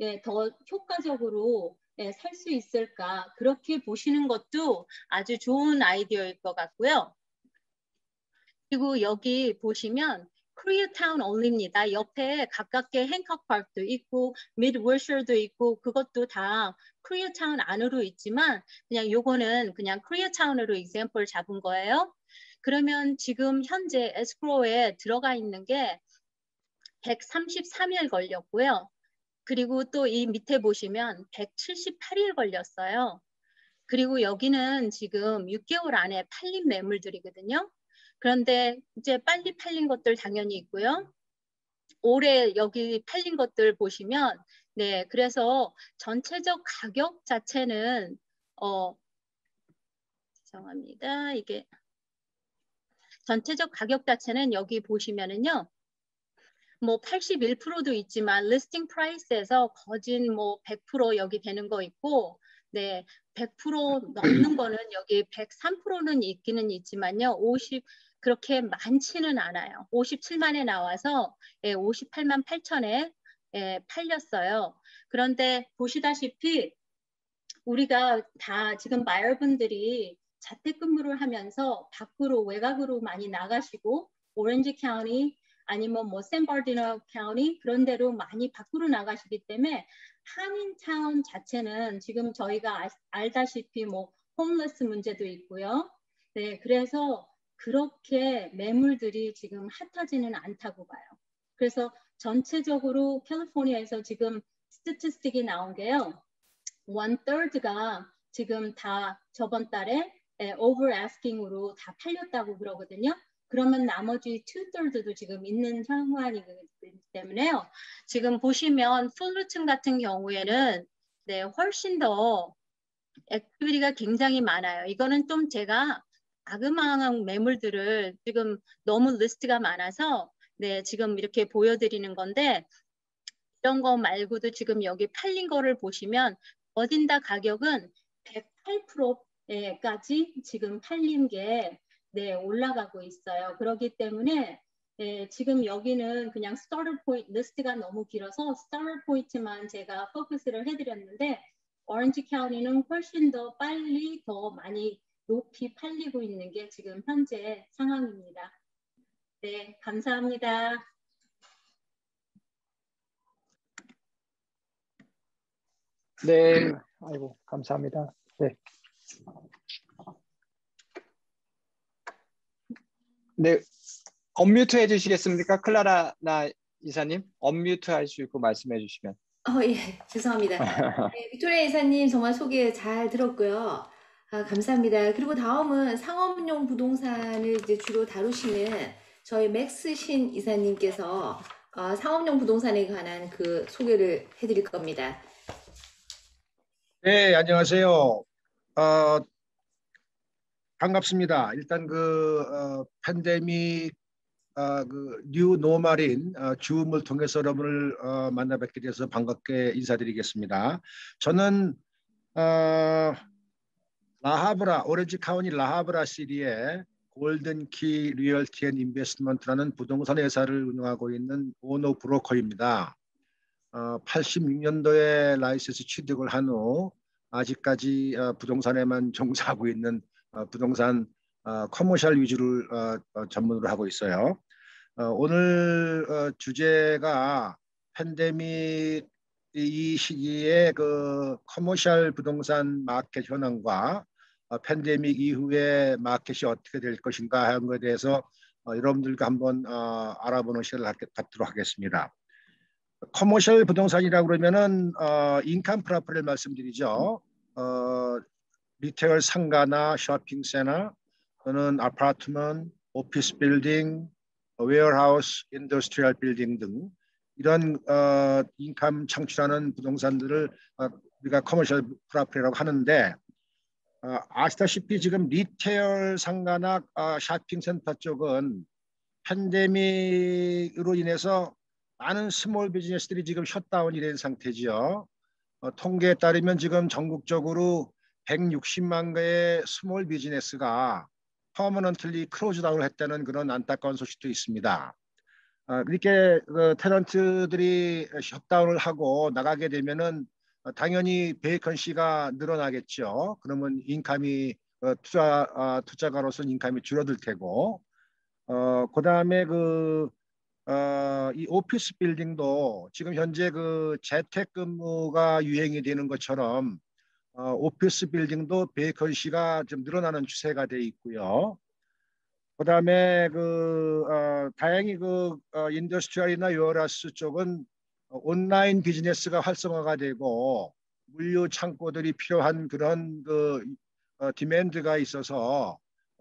예, 더 효과적으로 예, 살 수 있을까 그렇게 보시는 것도 아주 좋은 아이디어일 것 같고요. 그리고 여기 보시면 코리아타운 only입니다. 옆에 가깝게 행커 파크도 있고 미드월셔도 있고 그것도 다 코리아타운 안으로 있지만 그냥 요거는 그냥 코리아타운으로 example 잡은 거예요. 그러면 지금 현재 에스크로에 들어가 있는 게 133일 걸렸고요. 그리고 또 이 밑에 보시면 178일 걸렸어요. 그리고 여기는 지금 6개월 안에 팔린 매물들이거든요. 그런데 이제 빨리 팔린 것들 당연히 있고요. 올해 여기 팔린 것들 보시면 네, 그래서 전체적 가격 자체는 죄송합니다. 이게 전체적 가격 자체는 여기 보시면은요. 뭐 81%도 있지만 리스팅 프라이스에서 거진 뭐 100% 여기 되는 거 있고 네, 100% 넘는 거는 여기 103%는 있기는 있지만요. 50 그렇게 많지는 않아요. 57만에 나와서 예, 58만 8천에 예, 팔렸어요. 그런데 보시다시피 우리가 다 지금 바이어분들이 자택근무를 하면서 밖으로 외곽으로 많이 나가시고 오렌지 카운티 아니면 뭐 샌버디너 카운티 그런 데로 많이 밖으로 나가시기 때문에 한인타운 자체는 지금 저희가 알다시피 뭐 홈레스 문제도 있고요. 네, 그래서 그렇게 매물들이 지금 핫하지는 않다고 봐요. 그래서 전체적으로 캘리포니아에서 지금 스태티스틱이 나온 게요. 1/3가 지금 다 저번 달에 over asking으로 다 팔렸다고 그러거든요. 그러면 나머지 2/3도 지금 있는 상황이기 때문에요. 지금 보시면 풀루층 같은 경우에는 네, 훨씬 더 액티비티가 굉장히 많아요. 이거는 좀 제가 자그마한 매물들을 지금 너무 리스트가 많아서 네, 지금 이렇게 보여드리는 건데 이런 거 말고도 지금 여기 팔린 거를 보시면 어딘다 가격은 108%까지 지금 팔린 게 네, 올라가고 있어요. 그렇기 때문에 네, 지금 여기는 그냥 스타트 포인트 리스트가 너무 길어서 스타트 포인트만 제가 포커스를 해드렸는데 오렌지 카운티는 훨씬 더 빨리 더 많이 높이 팔리고 있는 게 지금 현재 상황입니다. 네, 감사합니다. 네, 아이고 감사합니다. 네, 네, 언뮤트 해주시겠습니까, 클라라 나 이사님? 언뮤트 하시고 말씀해 주시면. 예, 죄송합니다. 네, 빅토리아 이사님 정말 소개 잘 들었고요. 감사합니다. 그리고 다음은 상업용 부동산을 이제 주로 다루시는 저희 맥스 신 이사님께서 상업용 부동산에 관한 그 소개를 해드릴 겁니다. 네, 안녕하세요. 반갑습니다. 일단 팬데믹 뉴 노멀인 줌을 통해서 여러분을 만나 뵙게 돼서 반갑게 인사드리겠습니다. 저는 라하브라 오렌지 카운티 라하브라 시리의 골든키 리얼티 앤 인베스트먼트라는 부동산 회사를 운영하고 있는 오너 브로커입니다. 86년도에 라이센스 취득을 한 후 아직까지 부동산에만 종사하고 있는 부동산 커머셜 위주를 전문으로 하고 있어요. 오늘 주제가 팬데믹 이 시기에 그 커머셜 부동산 마켓 현황과 팬데믹 이후에 마켓이 어떻게 될 것인가 하는 것에 대해서 여러분들과 한번 알아보는 시간을 갖도록 하겠습니다. 커머셜 부동산이라고 그러면은 인컴 프로퍼티를 말씀드리죠. 리테일 상가나 쇼핑센터 또는 아파트먼트, 오피스 빌딩, 웨어하우스, 인더스트리얼 빌딩 등 이런 인컴 창출하는 부동산들을 우리가 커머셜 프로퍼티라고 하는데 아시다시피 지금 리테일 상가나 쇼핑센터 쪽은 팬데믹으로 인해서 많은 스몰 비즈니스들이 지금 셧다운이 된 상태지요. 통계에 따르면 지금 전국적으로 160만 개의 스몰 비즈니스가 퍼머넌틀리 클로즈다운을 했다는 그런 안타까운 소식도 있습니다. 이렇게 테넌트들이 셧다운을 하고 나가게 되면은 당연히 베이컨시가 늘어나겠죠. 그러면 인컴이 투자가로서 인컴이 줄어들 테고, 그다음에 이 오피스 빌딩도 지금 현재 재택근무가 유행이 되는 것처럼 오피스 빌딩도 베이컨시가 좀 늘어나는 추세가 돼 있고요. 그다음에 다행히 인더스트리얼이나 웨어하우스 쪽은 온라인 비즈니스가 활성화가 되고 물류 창고들이 필요한 그런 디맨드가 있어서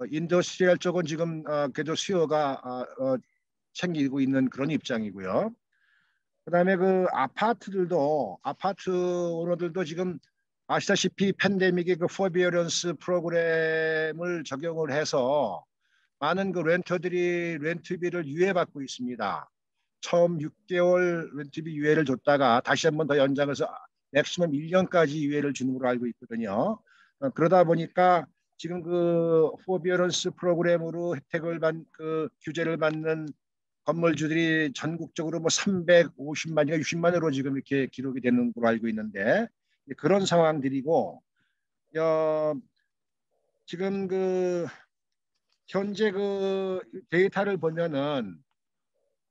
인더스트리얼 쪽은 지금 그래도 수요가 챙기고 있는 그런 입장이고요. 그다음에 아파트 오너들도 지금 아시다시피 팬데믹의 포비어런스 프로그램을 적용을 해서 많은 렌터들이 렌트비를 유예받고 있습니다. 처음 6개월 렌트비 유예를 줬다가 다시 한 번 더 연장해서 맥시멈 1년까지 유예를 주는 걸로 알고 있거든요. 그러다 보니까 지금 포비어런스 프로그램으로 규제를 받는 건물주들이 전국적으로 350만이나 60만으로 지금 이렇게 기록이 되는 걸로 알고 있는데 그런 상황들이고 지금 현재 데이터를 보면은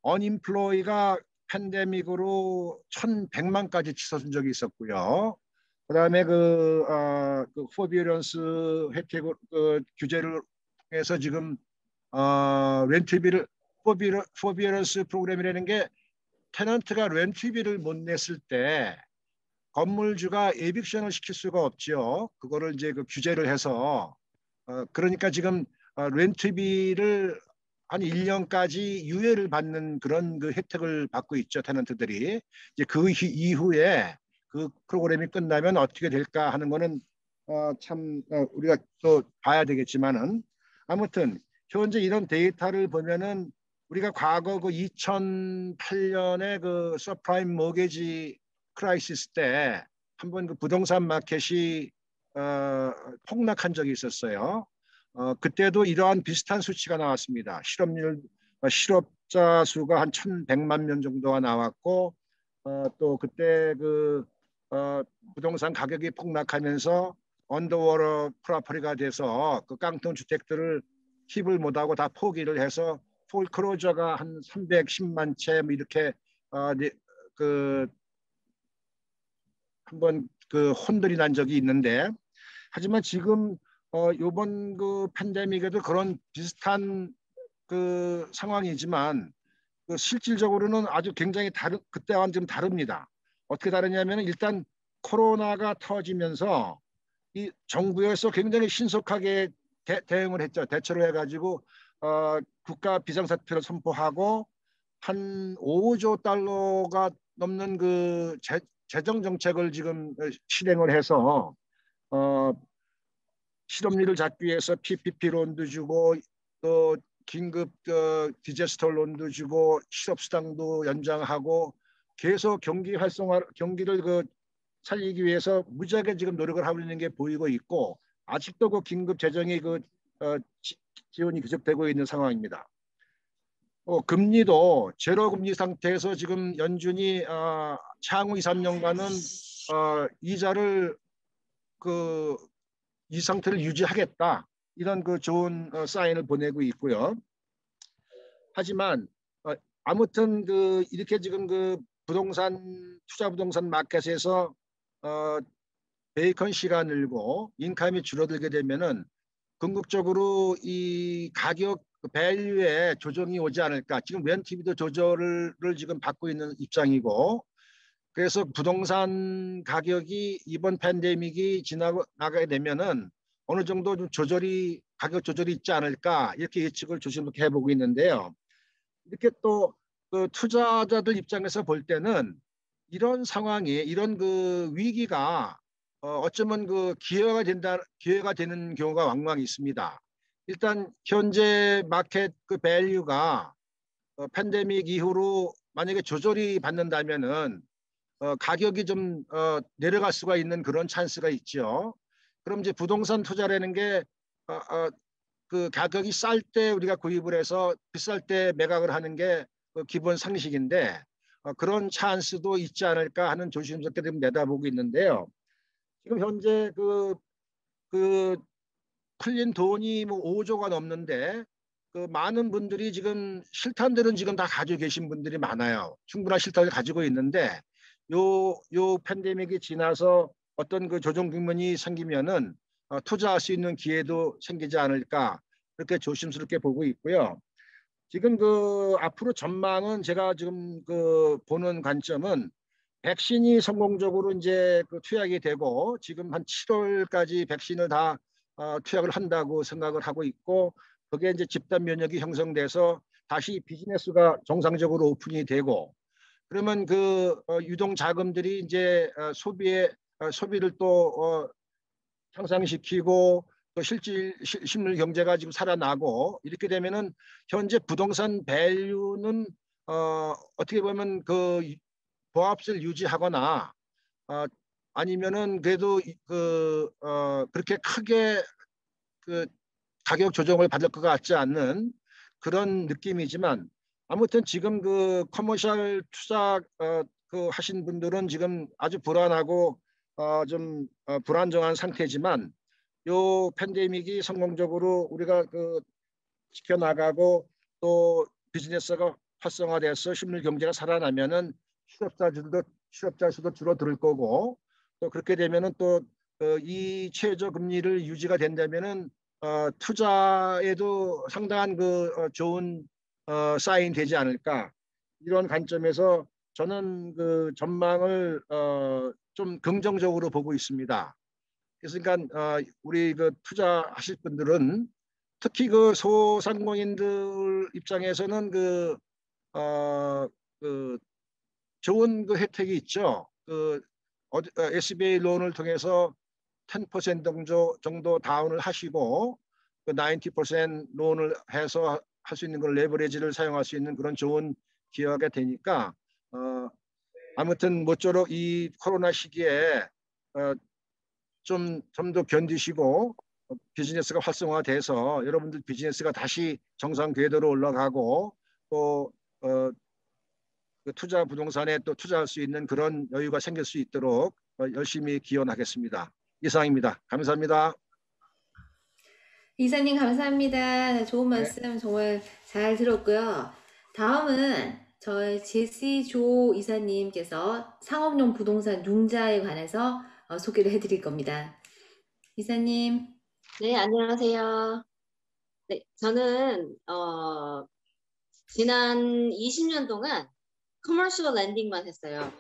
언임플로이가 팬데믹으로 1,100만까지 치솟은 적이 있었고요. 그다음에 포비어런스 혜택 규제를 해서 지금 렌트비를 포비어런스 프로그램이라는 게 테넌트가 렌트비를 못 냈을 때 건물주가 에빅션을 시킬 수가 없죠. 그거를 이제 그 규제를 해서 그러니까 지금 렌트비를 한 1년까지 유예를 받는 그런 그 혜택을 받고 있죠. 테넌트들이. 이제 그 이후에 그 프로그램이 끝나면 어떻게 될까 하는 거는 참 우리가 또 봐야 되겠지만은 아무튼 현재 이런 데이터를 보면은 우리가 과거 그 2008년에 그 서프라임 모게지 크라이시스 때 한번 그 부동산 마켓이 폭락한 적이 있었어요. 그때도 이러한 비슷한 수치가 나왔습니다. 실업자 수가 한 1,100만 명 정도가 나왔고 또 그때 그 부동산 가격이 폭락하면서 언더워터 프로퍼티가 돼서 그 깡통 주택들을 힙을 못하고 다 포기를 해서 폴크로저가 한 310만 채 뭐 이렇게 그 한번 그 혼돈이 난 적이 있는데 하지만 지금 요번 그 팬데믹에도 그런 비슷한 그 상황이지만 그 실질적으로는 아주 굉장히 그때와는 좀 다릅니다. 어떻게 다르냐면 일단 코로나가 터지면서 이 정부에서 굉장히 신속하게 대응을 했죠. 대처를 해가지고 국가 비상사태를 선포하고 한 5조 달러가 넘는 그 재정 정책을 지금 실행을 해서 실업률을 잡기 위해서 PPP 론도 주고 또 긴급 디제스터 론도 주고 실업수당도 연장하고 계속 경기를 그 살리기 위해서 무지하게 지금 노력을 하고 있는 게 보이고 있고 아직도 그 긴급 재정이 그 지원이 계속되고 있는 상황입니다. 금리도 제로 금리 상태에서 지금 연준이 향후 2, 3년간은 이자를 이 상태를 유지하겠다 이런 그 좋은 사인을 보내고 있고요. 하지만 아무튼 그 이렇게 지금 그 투자 부동산 마켓에서 베이컨시가 늘고 인컴이 줄어들게 되면은 궁극적으로 이 가격 밸류에 조정이 오지 않을까. 지금 렌트비도 조절을 지금 받고 있는 입장이고 그래서 부동산 가격이 이번 팬데믹이 지나고 나가게 되면은 어느 정도 좀 가격 조절이 있지 않을까 이렇게 예측을 조심스럽게 해보고 있는데요. 이렇게 또 그 투자자들 입장에서 볼 때는 이런 상황이 이런 그 위기가 어쩌면 그 기회가 되는 경우가 왕왕 있습니다. 일단 현재 마켓 그 밸류가 팬데믹 이후로 만약에 조절이 받는다면은 가격이 좀 내려갈 수가 있는 그런 찬스가 있죠. 그럼 이제 부동산 투자라는 게 그 가격이 쌀 때 우리가 구입을 해서 비쌀 때 매각을 하는 게 그 기본 상식인데 그런 찬스도 있지 않을까 하는 조심스럽게 좀 내다보고 있는데요. 지금 현재 그 풀린 돈이 뭐 5조가 넘는데 그 많은 분들이 지금 실탄들은 지금 다 가지고 계신 분들이 많아요. 충분한 실탄을 가지고 있는데 요 팬데믹이 지나서 어떤 그 조정 국면이 생기면은 투자할 수 있는 기회도 생기지 않을까 그렇게 조심스럽게 보고 있고요. 지금 그 앞으로 전망은 제가 지금 그 보는 관점은 백신이 성공적으로 이제 그 투약이 되고 지금 한 7월까지 백신을 다 투약을 한다고 생각을 하고 있고 그게 이제 집단 면역이 형성돼서 다시 비즈니스가 정상적으로 오픈이 되고 그러면 그 유동 자금들이 이제 소비를 또 향상시키고 또 실물 경제가 지금 살아나고 이렇게 되면은 현재 부동산 밸류는 어떻게 보면 그 보합세를 유지하거나 아니면은 그래도 그렇게 크게 그 가격 조정을 받을 것 같지 않는 그런 느낌이지만 아무튼 지금 그 커머셜 투자 그 하신 분들은 지금 아주 불안하고 좀 불안정한 상태지만 요 팬데믹이 성공적으로 우리가 그 지켜나가고 또 비즈니스가 활성화돼서 실물 경제가 살아나면은 실업자 수도 줄어들 거고 또 그렇게 되면은 또 이 최저 금리를 유지가 된다면은 투자에도 상당한 그 좋은 사인 되지 않을까 이런 관점에서 저는 그 전망을 좀 긍정적으로 보고 있습니다. 그러니까 우리 그 투자하실 분들은 특히 그 소상공인들 입장에서는 그 좋은 그 혜택이 있죠. SBA 론을 통해서 10% 정도 다운을 하시고 그 90% 론을 해서 할 수 있는 걸 레버리지를 사용할 수 있는 그런 좋은 기회가 되니까 아무튼 모쪼록 이 코로나 시기에 좀 더 견디시고 비즈니스가 활성화돼서 여러분들 비즈니스가 다시 정상 궤도로 올라가고 또 그 투자 부동산에 또 투자할 수 있는 그런 여유가 생길 수 있도록 열심히 기원하겠습니다. 이상입니다. 감사합니다. 이사님 감사합니다. 좋은 말씀 정말 잘 들었고요. 다음은 저희 제시 조 이사님께서 상업용 부동산 융자에 관해서 소개를 해드릴 겁니다. 이사님. 네, 안녕하세요. 네, 저는 지난 20년 동안 커머셜 랜딩만 했어요.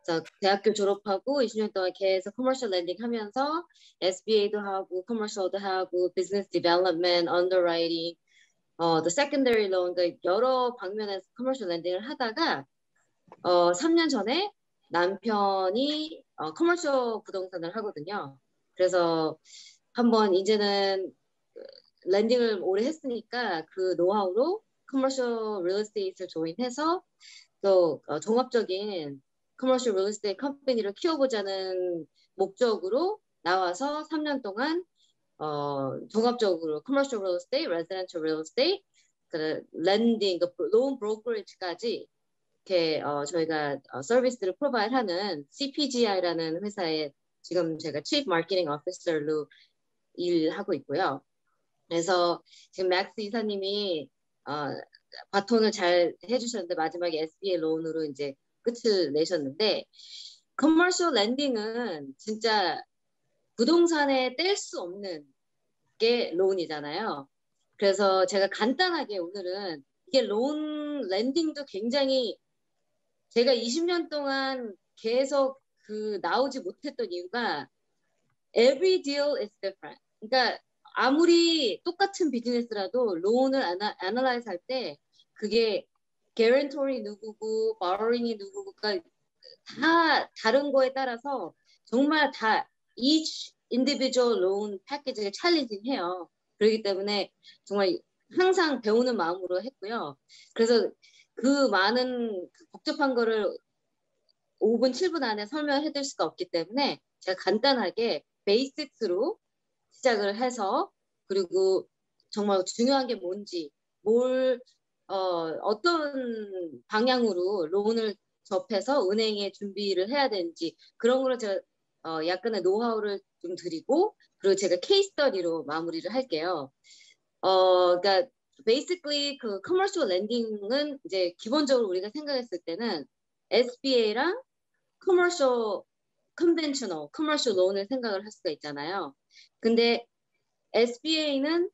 저 대학교 졸업하고 20년 동안 계속 커머셜 랜딩 하면서 SBA도 하고 커머셜도 하고 비즈니스 디벨롭먼트, 언더라이팅, 또 세컨더리 론, 그러니까 여러 방면에서 커머셜 랜딩을 하다가 3년 전에 남편이 커머셜 부동산을 하거든요. 그래서 한번 이제는 랜딩을 오래 했으니까 그 노하우로 커머셜 리얼 에스테이트를 조인해서 또 종합적인 커머셜 리얼 에스테이트 컴퍼니를 키워보자는 목적으로 나와서 3년 동안 종합적으로 커머셜 리얼 에스테이트, 레지던셜 리얼 에스테이트, 그 랜딩, 론 브로커리지까지 이렇게 저희가 서비스를 프로바이드하는 CPGI라는 회사에 지금 제가 Chief Marketing Officer로 일하고 있고요. 그래서 지금 맥스 이사님이 바톤을 잘 해주셨는데 마지막에 SBA 론으로 이제 끝을 내셨는데 커머셜 랜딩은 진짜 부동산에 뗄 수 없는 게 론이잖아요. 그래서 제가 간단하게 오늘은 이게 론 랜딩도 굉장히 제가 20년 동안 계속 나오지 못했던 이유가 every deal is different. 그러니까 아무리 똑같은 비즈니스라도 론을 애널라이즈 할 때 그게 guarantor이 누구고 borrowing이 누구고가 다 다른 거에 따라서 정말 다 each individual loan 패키지가 챌린징해요. 그렇기 때문에 정말 항상 배우는 마음으로 했고요. 그래서 그 많은 복잡한 거를 5분, 7분 안에 설명해드릴 수가 없기 때문에 제가 간단하게 베이식스로 시작을 해서 그리고 정말 중요한 게 뭔지 어떤 방향으로 론을 접해서 은행에 준비를 해야 되는지 그런 거를 제가 약간의 노하우를 좀 드리고 그리고 제가 케이스 스터디로 마무리를 할게요. 그러니까 basically 그 커머셜 랜딩은 이제 기본적으로 우리가 생각했을 때는 SBA랑 커머셜 컨벤셔널 커머셜 론을 생각을 할 수가 있잖아요. 근데 SBA는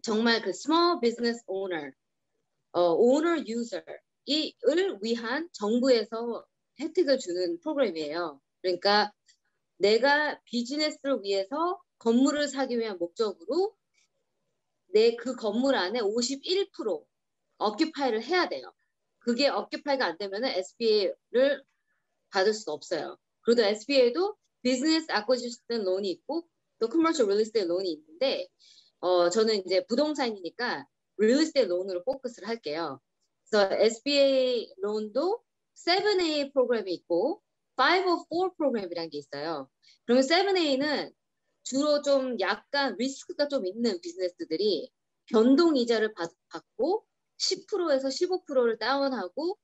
정말 그 small business owner, owner user을 위한 정부에서 혜택을 주는 프로그램이에요. 그러니까 내가 비즈니스를 위해서 건물을 사기 위한 목적으로 내 그 건물 안에 51% 어큐파이를 해야 돼요. 그게 어큐파이가 안 되면은 SBA를 받을 수 없어요. 그리고 SBA도 비즈니스 애쿼지션 론이 있고 또 커머셜 리얼 에스테이트 론이 있는데 저는 이제 부동산이니까 리얼 에스테이트 론으로 포커스를 할게요. 그래서 SBA 론도 7A 프로그램이 있고 504 프로그램이라는 게 있어요. 그러면 7A는 주로 좀 약간 리스크가 좀 있는 비즈니스들이 변동 이자를 받고 10%에서 15%를 다운하고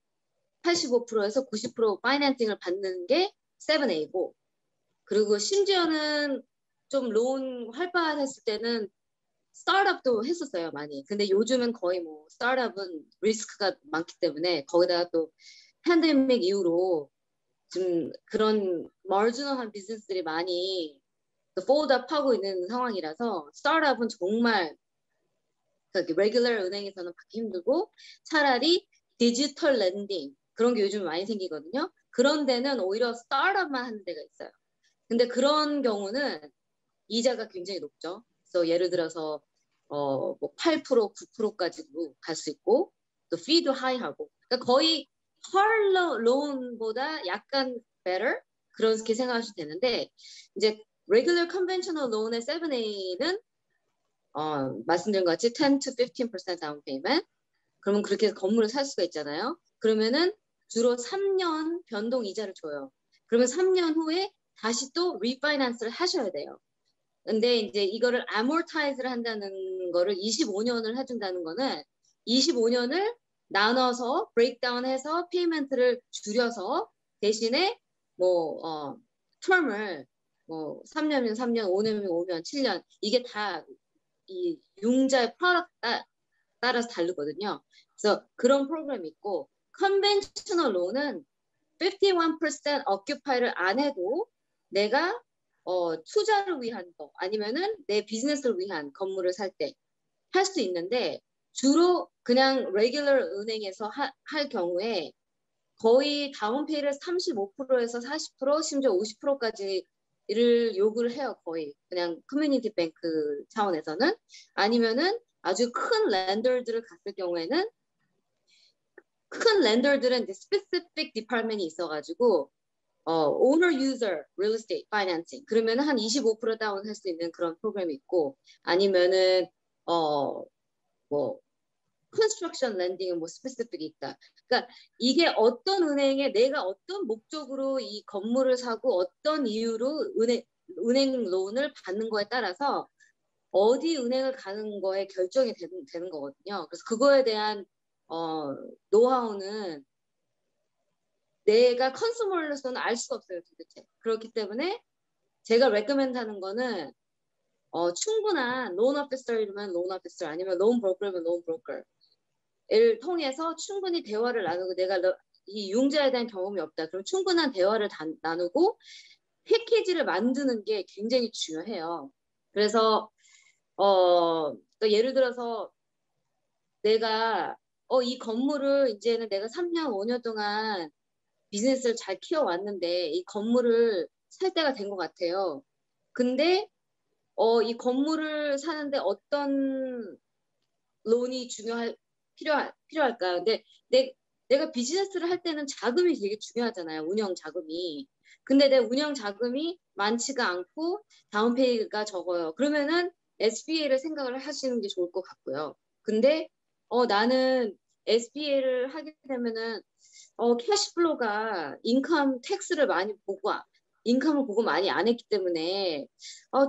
85%에서 90% 파이낸싱을 받는 게 7A고 그리고 심지어는 좀 론 활발했을 때는 스타트업도 했었어요 많이. 근데 요즘은 거의 뭐 스타트업은 리스크가 많기 때문에 거기다가 또 팬데믹 이후로 좀 그런 마지널한 비즈니스들이 많이 폴드업하고 있는 상황이라서 스타트업은 정말 레귤러 은행에서는 받기 힘들고 차라리 디지털 랜딩 그런 게 요즘 많이 생기거든요. 그런 데는 오히려 스타트업만 하는 데가 있어요. 근데 그런 경우는 이자가 굉장히 높죠. 그래서 예를 들어서 뭐 8%, 9%까지도 갈 수 있고 또 fee도 high하고 그러니까 거의 car loan보다 약간 better 그렇게 생각하시면 되는데 이제 regular conventional loan의 7A는 말씀드린 것 같이 10 to 15% down payment 그러면 그렇게 해서 건물을 살 수가 있잖아요. 그러면은 주로 3년 변동 이자를 줘요. 그러면 3년 후에 다시 또 리파이낸스를 하셔야 돼요. 근데 이제 이거를 amortize를 한다는 거를 25년을 해준다는 거는 25년을 나눠서 breakdown해서 페이먼트를 줄여서 대신에 뭐 term을 뭐 3년이면 3년, 5년이면 5년, 7년 이게 다 이 융자의 프로덕트 따라서 다르거든요. 그래서 그런 프로그램이 있고 conventional loan은 51% occupi를 안 해도 내가 투자를 위한 거 아니면은 내 비즈니스를 위한 건물을 살 때 할 수 있는데 주로 그냥 regular 은행에서 할 경우에 거의 다운페이를 35%에서 40% 심지어 50%까지를 요구를 해요. 거의 그냥 커뮤니티 뱅크 차원에서는 아니면은 아주 큰 랜더들을 갔을 경우에는 큰 랜더들은 specific department이 있어가지고 owner user real estate financing 그러면 한 25% 다운 할 수 있는 그런 프로그램이 있고 아니면은 뭐 construction lending은 뭐 specific이 있다. 그러니까 이게 어떤 은행에 내가 어떤 목적으로 이 건물을 사고 어떤 이유로 은행 론을 받는 거에 따라서 어디 은행을 가는 거에 결정이 되는 거거든요. 그래서 그거에 대한 노하우는 내가 컨슈머로서는 알 수가 없어요 도대체. 그렇기 때문에 제가 레커멘드 하는 거는 충분한 론 오피서이면 론 오피서 아니면 론 브로커면 론 브로커를 통해서 충분히 대화를 나누고 내가 이 융자에 대한 경험이 없다. 그럼 충분한 대화를 나누고 패키지를 만드는 게 굉장히 중요해요. 그래서 또 예를 들어서 내가 이 건물을 이제는 내가 3년, 5년 동안 비즈니스를 잘 키워왔는데 이 건물을 살 때가 된 것 같아요. 근데 이 건물을 사는데 어떤 론이 필요할까? 근데 내가 비즈니스를 할 때는 자금이 되게 중요하잖아요. 운영 자금이. 근데 내 운영 자금이 많지가 않고 다운페이가 적어요. 그러면은 SBA를 생각을 하시는 게 좋을 것 같고요. 근데 나는 SBA를 하게 되면은 캐시플로가 인컴 텍스를 많이 보고 인컴을 보고 많이 안 했기 때문에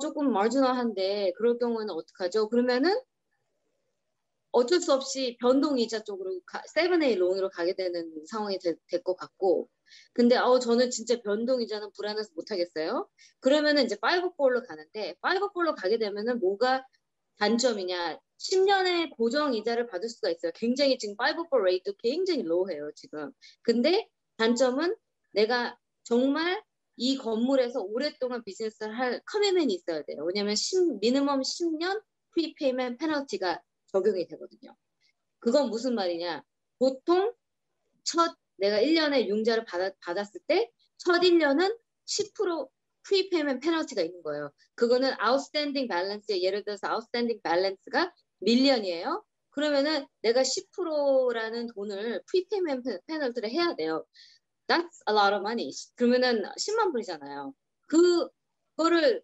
조금 마지널한데 그럴 경우에는 어떡하죠? 그러면은 어쩔 수 없이 변동이자 쪽으로 7A 론으로 가게 되는 상황이 될 것 같고 근데 저는 진짜 변동이자는 불안해서 못하겠어요. 그러면은 이제 5-4로 가는데 5-4로 가게 되면은 뭐가 단점이냐 10년의 고정 이자를 받을 수가 있어요. 굉장히 지금 5-4 레이트 굉장히 로우해요 지금. 근데 단점은 내가 정말 이 건물에서 오랫동안 비즈니스를 할 커미트먼이 있어야 돼요. 왜냐하면 미니멈 10년 프리페이먼트 페널티가 적용이 되거든요. 그건 무슨 말이냐? 보통 내가 1년에 융자를 받았을 때 첫 1년은 10% 프리페이먼트 페널티가 있는 거예요. 그거는 아웃스탠딩 밸런스 예를 들어서 아웃스탠딩 밸런스가 밀리언이에요. 그러면은 내가 10%라는 돈을 프리페이먼트 페널티를 해야 돼요. That's a lot of money. 그러면은 10만 불이잖아요. 그거를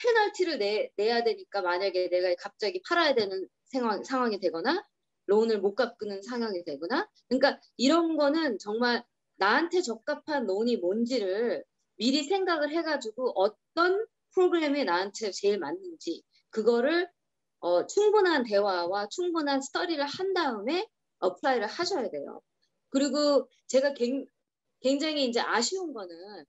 페널티를 내야 되니까 만약에 내가 갑자기 팔아야 되는 상황이 되거나 론을 못 갚는 상황이 되거나 그러니까 이런 거는 정말 나한테 적합한 론이 뭔지를 미리 생각을 해가지고 어떤 프로그램이 나한테 제일 맞는지 그거를 충분한 대화와 충분한 스터디를 한 다음에 어플라이를 하셔야 돼요. 그리고 제가 굉장히 이제 아쉬운 거는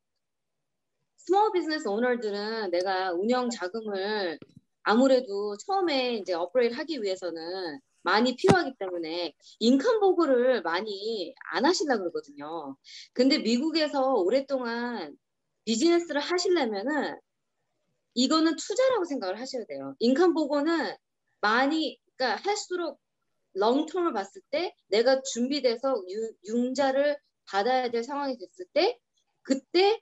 스몰 비즈니스 오너들은 내가 운영 자금을 아무래도 처음에 이제 업그레이드 하기 위해서는 많이 필요하기 때문에 인컴 보고를 많이 안 하시려고 그러거든요. 근데 미국에서 오랫동안 비즈니스를 하시려면은 이거는 투자라고 생각을 하셔야 돼요. 인컴 보고는 그러니까 할수록 롱텀을 봤을 때 내가 준비돼서 융자를 받아야 될 상황이 됐을 때 그때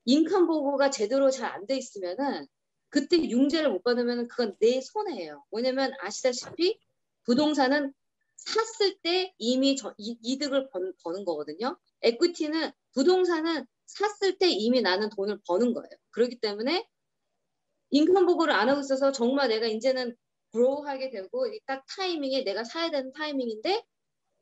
인컴 보고가 제대로 잘 안 돼 있으면은 그때 융자를 못 받으면 그건 내 손해예요. 왜냐면 아시다시피 부동산은 샀을 때 이미 이득을 버는 거거든요. 에퀴티는 부동산은 샀을 때 이미 나는 돈을 버는 거예요. 그렇기 때문에 인컴 보고를 안 하고 있어서 정말 내가 이제는 그로우하게 되고 딱 타이밍에 내가 사야 되는 타이밍인데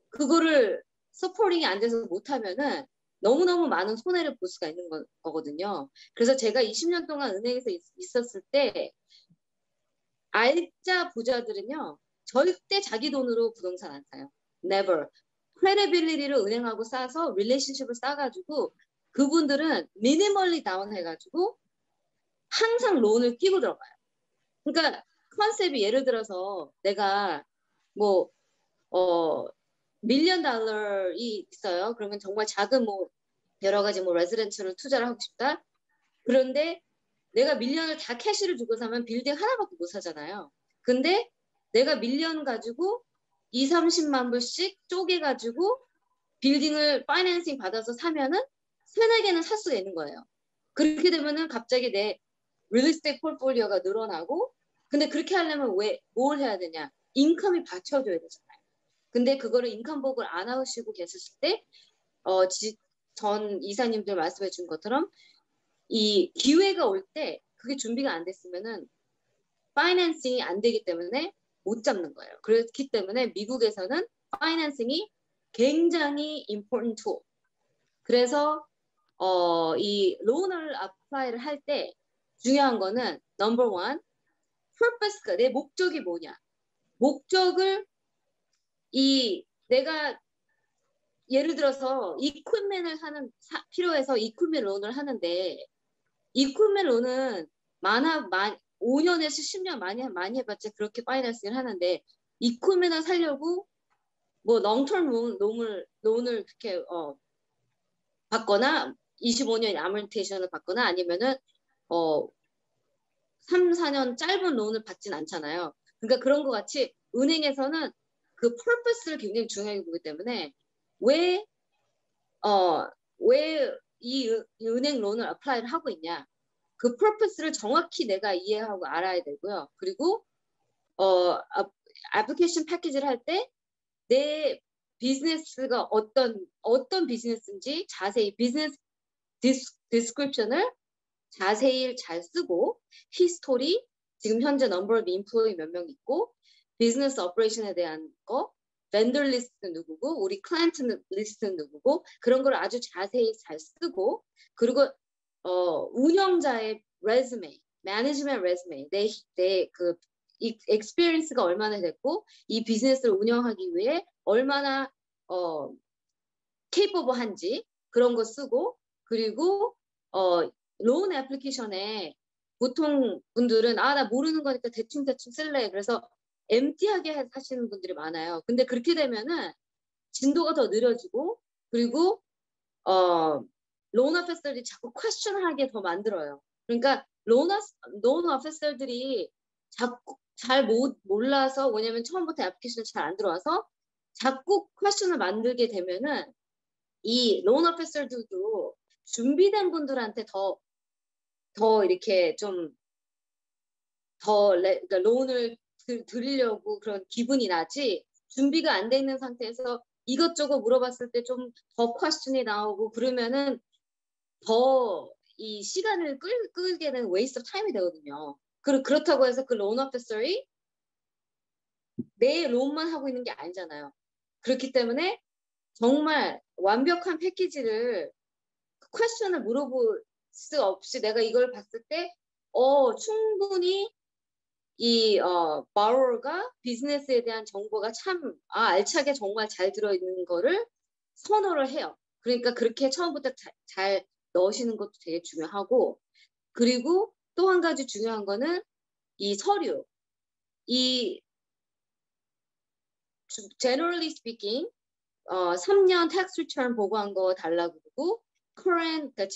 그거를 서포팅이 안 돼서 못하면은 너무너무 많은 손해를 볼 수가 있는 거거든요. 그래서 제가 20년 동안 은행에서 있었을 때 알짜 부자들은요. 절대 자기 돈으로 부동산 안 사요. Never. 크레디빌리티를 은행하고 쌓아서 릴레이션십을 쌓아가지고 그분들은 미니멀리 다운 해가지고 항상 론을 끼고 들어가요. 그러니까 컨셉이 예를 들어서 내가 뭐 밀리언 달러이 있어요. 그러면 정말 작은 뭐 여러 가지 뭐 레지던셜을 투자를 하고 싶다. 그런데 내가 밀리언을 다 캐시를 주고 사면 빌딩 하나밖에 못 사잖아요. 근데 내가 밀리언 가지고 2, 30만 불씩 쪼개가지고 빌딩을 파이낸싱 받아서 사면은 3-4개는 살 수가 있는 거예요. 그렇게 되면은 갑자기 내 릴리스테이트 폴폴리오가 늘어나고 근데 그렇게 하려면 뭘 해야 되냐? 인컴이 받쳐줘야 되잖아요. 근데 그거를 인컴 보고를 안 하시고 계셨을 때 전 이사님들 말씀해 준 것처럼 이 기회가 올 때 그게 준비가 안 됐으면은 파이낸싱이 안 되기 때문에 못 잡는 거예요. 그렇기 때문에 미국에서는 파이낸싱이 굉장히 important tool. 그래서 이 론을 어플라이를 할 때 중요한 거는 number one, purpose가 내 목적이 뭐냐. 목적을 내가 예를 들어서 이퀄맨을 필요해서 이퀄맨 론을 하는데 이퀄맨 론은 5년에서 10년 많이 해봤자 그렇게 파이낸싱을 하는데 이퀄맨을 살려고 뭐 롱텀 론을 그렇게 받거나 25년 아모니테이션을 받거나 아니면은 3, 4년 짧은 론을 받진 않잖아요. 그러니까 그런 것 같이 은행에서는 그 purpose를 굉장히 중요하게 보기 때문에 왜 이 은행 론을 어플라이를 하고 있냐. 그 purpose를 정확히 내가 이해하고 알아야 되고요. 그리고 애플리케이션 패키지를 할 때 내 비즈니스가 어떤 비즈니스인지 자세히 비즈니스 디스크립션을 자세히 잘 쓰고 히스토리, 지금 현재 넘버 오브 인플로이 몇 명 있고 비즈니스 오퍼레이션에 대한 거, 벤더 리스트는 누구고 우리 클라이언트 리스트는 누구고 그런 걸 아주 자세히 잘 쓰고 그리고 운영자의 레즈메, 매니지먼트 레즈메, 내 그 익스피리언스가 얼마나 됐고 이 비즈니스를 운영하기 위해 얼마나 케이퍼블한지 그런 거 쓰고 그리고 론 애플리케이션에 보통 분들은 나 모르는 거니까 대충 쓸래. 그래서 엠티하게 하시는 분들이 많아요. 근데 그렇게 되면은 진도가 더 느려지고 그리고 론 오피서들이 자꾸 퀘스천을 하게 더 만들어요. 그러니까 론 오피서들이 자꾸 잘 몰라서 왜냐면 처음부터 애플리케이션이 잘 안 들어와서 자꾸 퀘스천을 만들게 되면은 이 론 오피서들도 준비된 분들한테 더 이렇게 좀 그러니까 론을 드리려고 그런 기분이 나지 준비가 안 돼 있는 상태에서 이것저것 물어봤을 때 좀 더 퀘스천이 나오고 그러면은 더 이 시간을 끌게 되는 웨이스트 오브 타임이 되거든요. 그렇다고 해서 그 론 오피서이 내 론만 하고 있는 게 아니잖아요. 그렇기 때문에 정말 완벽한 패키지를 퀘스천을 물어볼 수 없이 내가 이걸 봤을 때 충분히 이 borrower가 비즈니스에 대한 정보가 참 알차게 정말 잘 들어있는 거를 선호를 해요. 그러니까 그렇게 처음부터 잘 넣으시는 것도 되게 중요하고 그리고 또 한 가지 중요한 거는 이 서류. 이 generally speaking 3년 tax return 보고한 거 달라고 그러고 current 그러니까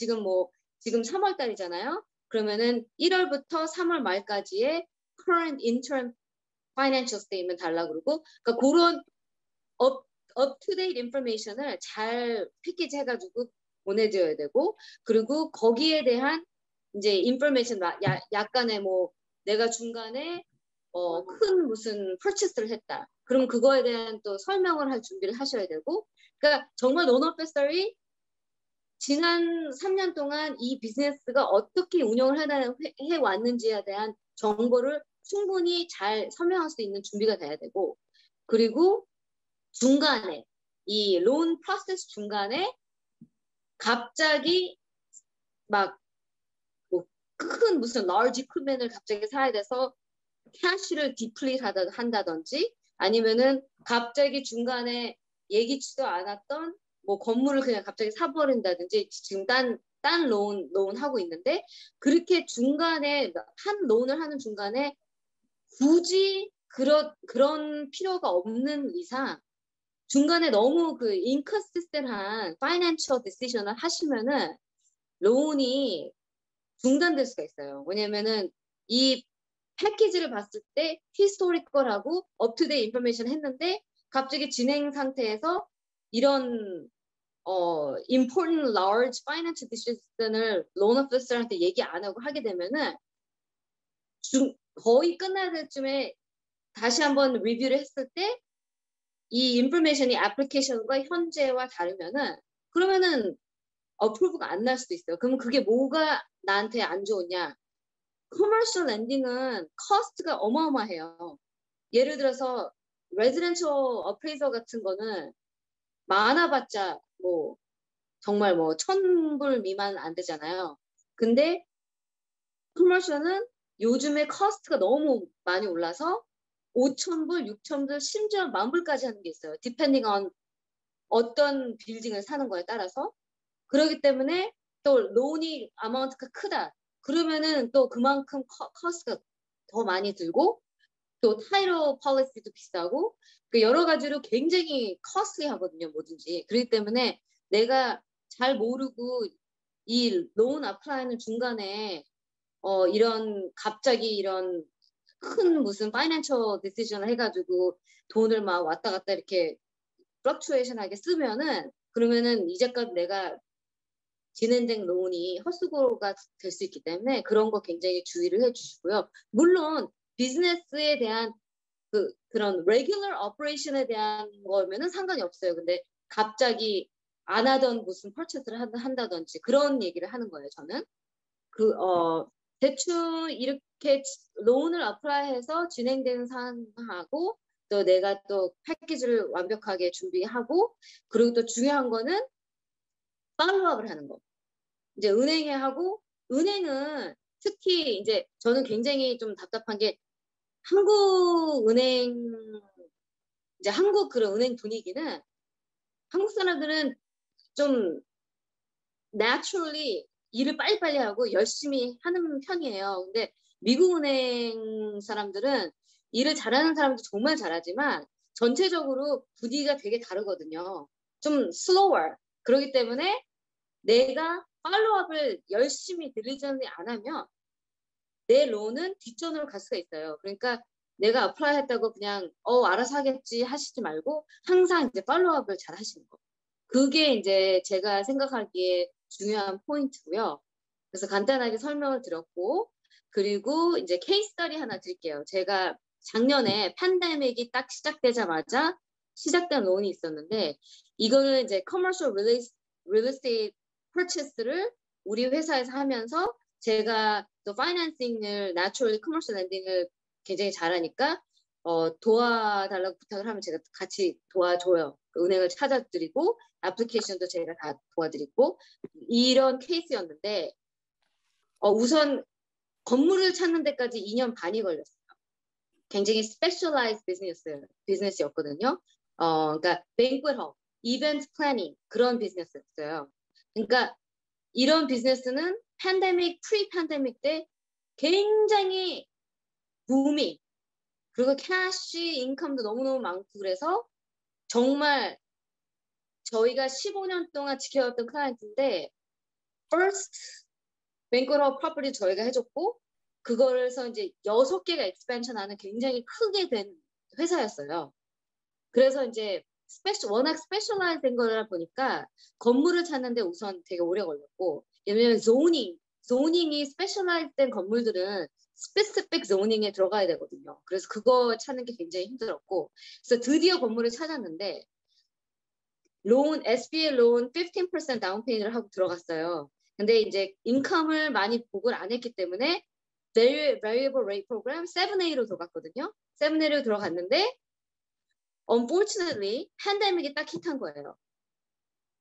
지금 3월 달이잖아요. 그러면은 1월부터 3월 말까지의 current interim financial statement 달라고 그러고 그러니까 그런 up-to-date information을 잘 패키지 해가지고 보내줘야 되고, 그리고 거기에 대한 이제 information, 약간의 뭐 내가 중간에 큰 무슨 purchase를 했다. 그럼 그거에 대한 또 설명을 할 준비를 하셔야 되고, 그러니까 정말 loan officer이 지난 3년 동안 이 비즈니스가 어떻게 운영을 해왔는지에 대한 정보를 충분히 잘 설명할 수 있는 준비가 돼야 되고, 그리고 중간에 이 론 프로세스 중간에 갑자기 막 큰 무슨 large equipment을 갑자기 사야 돼서 캐시를 디플릿 한다든지, 아니면은 갑자기 중간에 예기치도 않았던 뭐 건물을 그냥 갑자기 사버린다든지, 지금 딴 론 하고 있는데, 그렇게 중간에 한 론을 하는 중간에 굳이 그런 필요가 없는 이상 중간에 너무 그 인컨시스텐트한 파이낸셜 디시전을 하시면은 론이 중단될 수가 있어요. 왜냐면은 이 패키지를 봤을 때 히스토리컬하고 업투데이트 인포메이션 했는데, 갑자기 진행 상태에서 이런 important large financial decision을 loan officer한테 얘기 안 하고 하게 되면은 거의 끝날 때쯤에 다시 한번 리뷰를 했을 때 이 인포메이션이 애플리케이션과 현재와 다르면은, 그러면은 어프로브가 안 날 수도 있어요. 그럼 그게 뭐가 나한테 안 좋으냐? 커머셜 랜딩은 커스트가 어마어마해요. 예를 들어서 레지던셜 어프레이저 같은 거는 많아봤자 뭐 정말 뭐 1,000불 미만 안 되잖아요. 근데 커머셜은 요즘에 커스트가 너무 많이 올라서 5,000불, 6,000불, 심지어 10,000불까지 하는 게 있어요. 디펜딩 on 어떤 빌딩을 사는 거에 따라서. 그렇기 때문에 또 론이 아마운트가 크다. 그러면은 또 그만큼 커스트가 더 많이 들고, 또 타이틀 폴리시도 비싸고, 여러 가지로 굉장히 커스트리 하거든요, 뭐든지. 그렇기 때문에 내가 잘 모르고 이 론 어플라이는 중간에 갑자기 이런 큰 무슨 파이낸셜 디시전을 해가지고 돈을 막 왔다 갔다 이렇게 플럭추에이션하게 쓰면은, 그러면은 이제까지 내가 진행된 론이 헛수고가 될 수 있기 때문에 그런 거 굉장히 주의를 해주시고요. 물론 비즈니스에 대한 그런 레귤러 오퍼레이션에 대한 거면은 상관이 없어요. 근데 갑자기 안 하던 무슨 퍼체스를 한다든지 그런 얘기를 하는 거예요. 저는 대충 이렇게 론을 어플라이해서 진행되는 상황하고, 또 내가 또 패키지를 완벽하게 준비하고, 그리고 또 중요한 거는 팔로우업을 하는 거. 이제 은행에 하고, 은행은 특히 이제 저는 굉장히 좀 답답한 게, 한국 그런 은행 분위기는, 한국 사람들은 좀 naturally 일을 빨리빨리 하고 열심히 하는 편이에요. 근데 미국 은행 사람들은 일을 잘하는 사람도 정말 잘하지만 전체적으로 분위기가 되게 다르거든요. 좀 slower. 그렇기 때문에 내가 팔로우업을 열심히 딜리전이 안 하면 내 론은 뒷전으로 갈 수가 있어요. 그러니까 내가 어플라이 했다고 그냥 알아서 하겠지 하시지 말고 항상 이제 팔로우업을 잘 하시는 거. 그게 이제 제가 생각하기에 중요한 포인트고요. 그래서 간단하게 설명을 드렸고, 그리고 이제 케이스 스터디 하나 드릴게요. 제가 작년에 팬데믹이 딱 시작되자마자 시작된 론이 있었는데, 이거는 이제 커머셜 real estate purchase를 우리 회사에서 하면서, 제가 또 파이낸싱을 naturally commercial lending을 굉장히 잘하니까 도와달라고 부탁을 하면 제가 같이 도와줘요. 은행을 찾아드리고 애플리케이션도 제가 다 도와드리고, 이런 케이스였는데 우선 건물을 찾는 데까지 2년 반이 걸렸어요. 굉장히 specialized 비즈니스였거든요. 그러니까 banquet hall, event planning 그런 비즈니스였어요. 그러니까 이런 비즈니스는 프리-팬데믹 때 굉장히 붐이, 그리고 캐시 인컴도 너무너무 많고, 그래서 정말 저희가 15년 동안 지켜왔던 클라이언트인데 first banquet hall property 저희가 해줬고, 그거에서 이제 6개가 expansion 하는 굉장히 크게 된 회사였어요. 그래서 이제 워낙 스페셜라이즈 된 거라 보니까 건물을 찾는데 우선 되게 오래 걸렸고, 왜냐면 zoning, 이 스페셜라이즈 된 건물들은 스페시픽 zonin에 들어가야 되거든요. 그래서 그거 찾는 게 굉장히 힘들었고, 그래서 드디어 건물을 찾았는데 SBA 론 15% 다운 페이를 하고 들어갔어요. 근데 이제 인컴을 많이 보고를 안 했기 때문에 variable rate program 7A로 들어갔거든요. 7A로 들어갔는데 unfortunately 팬데믹이 딱 히트한 거예요.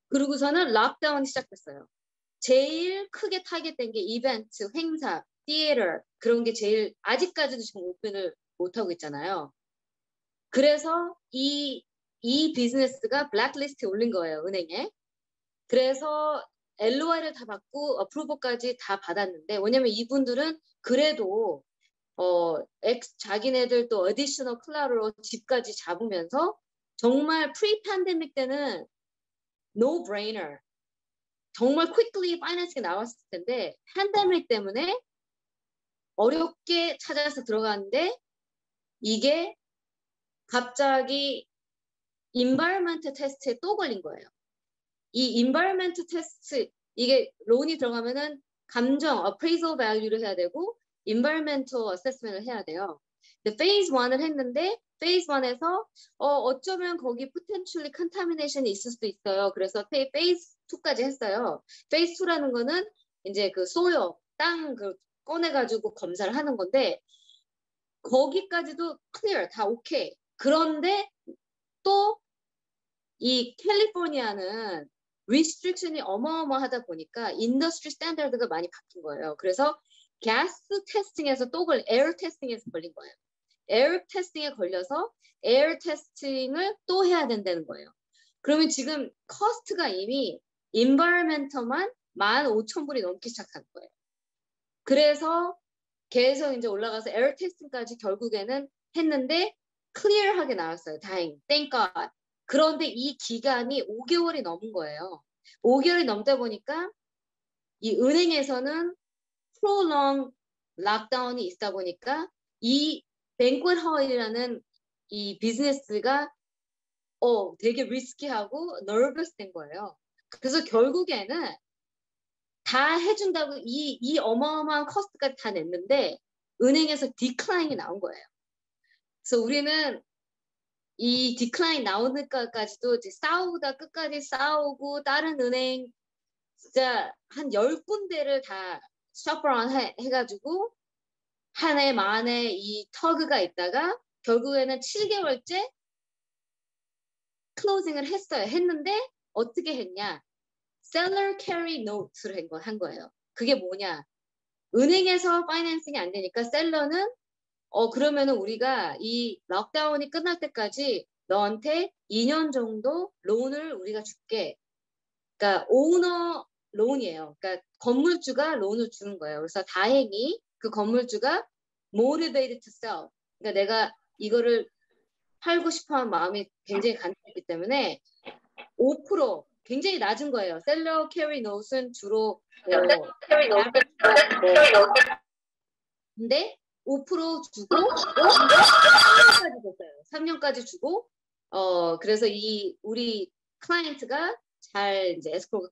그러고서는 락다운이 시작됐어요. 제일 크게 타겟된 게 이벤트, 행사, theater 그런 게 제일 아직까지도 지금 오픈을 못하고 있잖아요. 그래서 이 비즈니스가 블랙리스트에 올린 거예요, 은행에. 그래서 LOI를 다 받고 어프로버까지 다 받았는데, 왜냐면 이분들은 그래도 자기네들 또 어디셔널 클라로 집까지 잡으면서 정말 프리 팬데믹 때는 no brainer 정말 quickly 파이낸스가 나왔을 텐데 팬데믹 때문에 어렵게 찾아서 들어갔는데 이게 갑자기 environment 테스트에 또 걸린 거예요. 이 environment 테스트 이게 론이 들어가면은 감정 appraisal value를 해야 되고 environmental assessment을 해야 돼요. 근데 phase 1을 했는데 phase 1에서 어쩌면 거기 potentially contamination이 있을 수도 있어요. 그래서 phase 2까지 했어요. phase 2라는 거는 이제 그 soil 땅 그 꺼내가지고 검사를 하는 건데 거기까지도 clear 다 오케이. 그런데 또 이 캘리포니아는 restriction이 어마어마하다 보니까 인더스트리 스탠다드가 많이 바뀐 거예요. 그래서 가스 테스팅에서 또 에어 테스팅에서 걸린 거예요. 에어 테스팅에 걸려서 에어 테스팅을 또 해야 된다는 거예요. 그러면 지금 커스트가 이미 인바이러멘터만 15,000불이 넘기 시작한 거예요. 그래서 계속 이제 올라가서 에어 테스팅까지 결국에는 했는데 클리어하게 나왔어요. 다행히. Thank God. 그런데 이 기간이 5개월이 넘은 거예요. 5개월이 넘다 보니까 이 은행에서는 prolonged 락다운이 있다 보니까 이 banquet hall이라는 이 비즈니스가 되게 리스키하고 nervous 된 거예요. 그래서 결국에는 다 해준다고 이 어마어마한 커스트까지 다 냈는데 은행에서 디클라인이 나온 거예요. 그래서 우리는 이 디클라인 나오는 것까지도 이제 싸우다 끝까지 싸우고 다른 은행 진짜 한 10군데를 다 셔퍼런 해가지고 한 해 만에 이 터그가 있다가 결국에는 7개월째 클로징을 했어요. 했는데 어떻게 했냐? Seller carry note를 한 거예요. 그게 뭐냐? 은행에서 파이낸싱이 안 되니까 셀러는 그러면은 우리가 이 락다운이 끝날 때까지 너한테 2년 정도 론을 우리가 줄게. 그러니까 오너 론이에요. 그러니까 건물주가 론을 주는 거예요. 그래서 다행히 그 건물주가 motivated to sell. 그러니까 내가 이거를 팔고 싶어하는 마음이 굉장히 간절했기 때문에 5% 굉장히 낮은 거예요. 셀러 캐리 노트는 주로 근데 5% 주고 3년까지 줬어요. 3년까지 주고 그래서 우리 클라이언트가 잘 이제 에스코가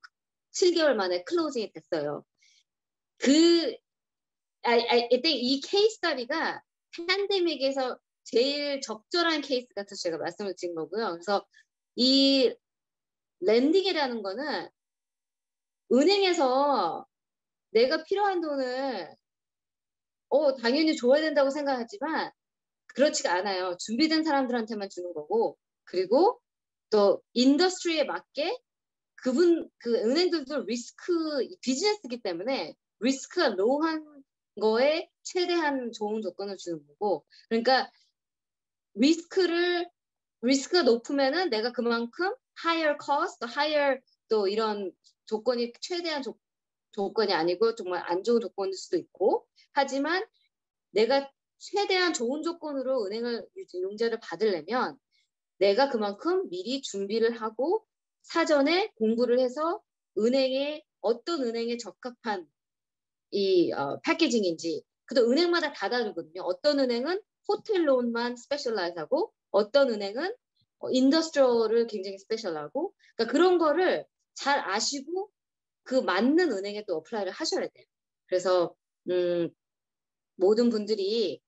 7개월 만에 클로징이 됐어요. 이때 이 케이스 스터디가 팬데믹에서 제일 적절한 케이스 같아서 제가 말씀을 드린 거고요. 그래서 이 랜딩이라는 거는 은행에서 내가 필요한 돈을 당연히 줘야 된다고 생각하지만 그렇지가 않아요. 준비된 사람들한테만 주는 거고 그리고 또 인더스트리에 맞게 그 은행들도 비즈니스이기 때문에 리스크가 로우한 거에 최대한 좋은 조건을 주는 거고 그러니까 리스크가 높으면은 내가 그만큼 higher cost, higher 또 이런 조건이 최대한 조건이 아니고 정말 안 좋은 조건일 수도 있고 하지만 내가 최대한 좋은 조건으로 용자를 받으려면 내가 그만큼 미리 준비를 하고 사전에 공부를 해서 어떤 은행에 적합한 이 패키징인지 그것도 은행마다 다 다르거든요. 어떤 은행은 호텔 론만 스페셜라이즈하고 어떤 은행은 인더스트리얼을 굉장히 스페셜하고 그러니까 그런 거를 잘 아시고 그 맞는 은행에 또 어플라이를 하셔야 돼요. 그래서 모든 분들이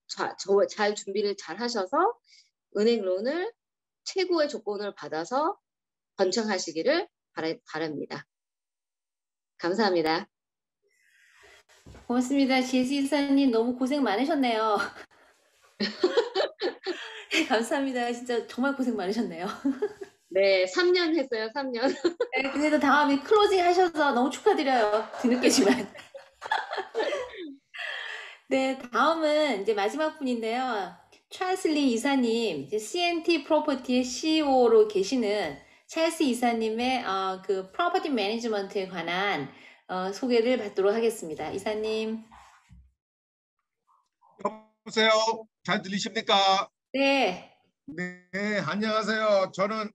잘 준비를 잘 하셔서 은행 론을 최고의 조건을 받아서 번창하시기를 바랍니다. 감사합니다. 고맙습니다. 제시 이사님 너무 고생 많으셨네요. 감사합니다. 진짜 정말 고생 많으셨네요. 네, 3년 했어요. 3년. 네, 그래도 다음에 클로징 하셔서 너무 축하드려요. 뒤늦게지만. 네, 다음은 이제 마지막 분인데요. 찰슬리 이사님, 이제 CNT 프로퍼티의 CEO로 계시는 찰스 이사님의 그 프로퍼티 매니지먼트에 관한 소개를 받도록 하겠습니다. 이사님. 여보세요. 잘 들리십니까? 네. 네, 안녕하세요. 저는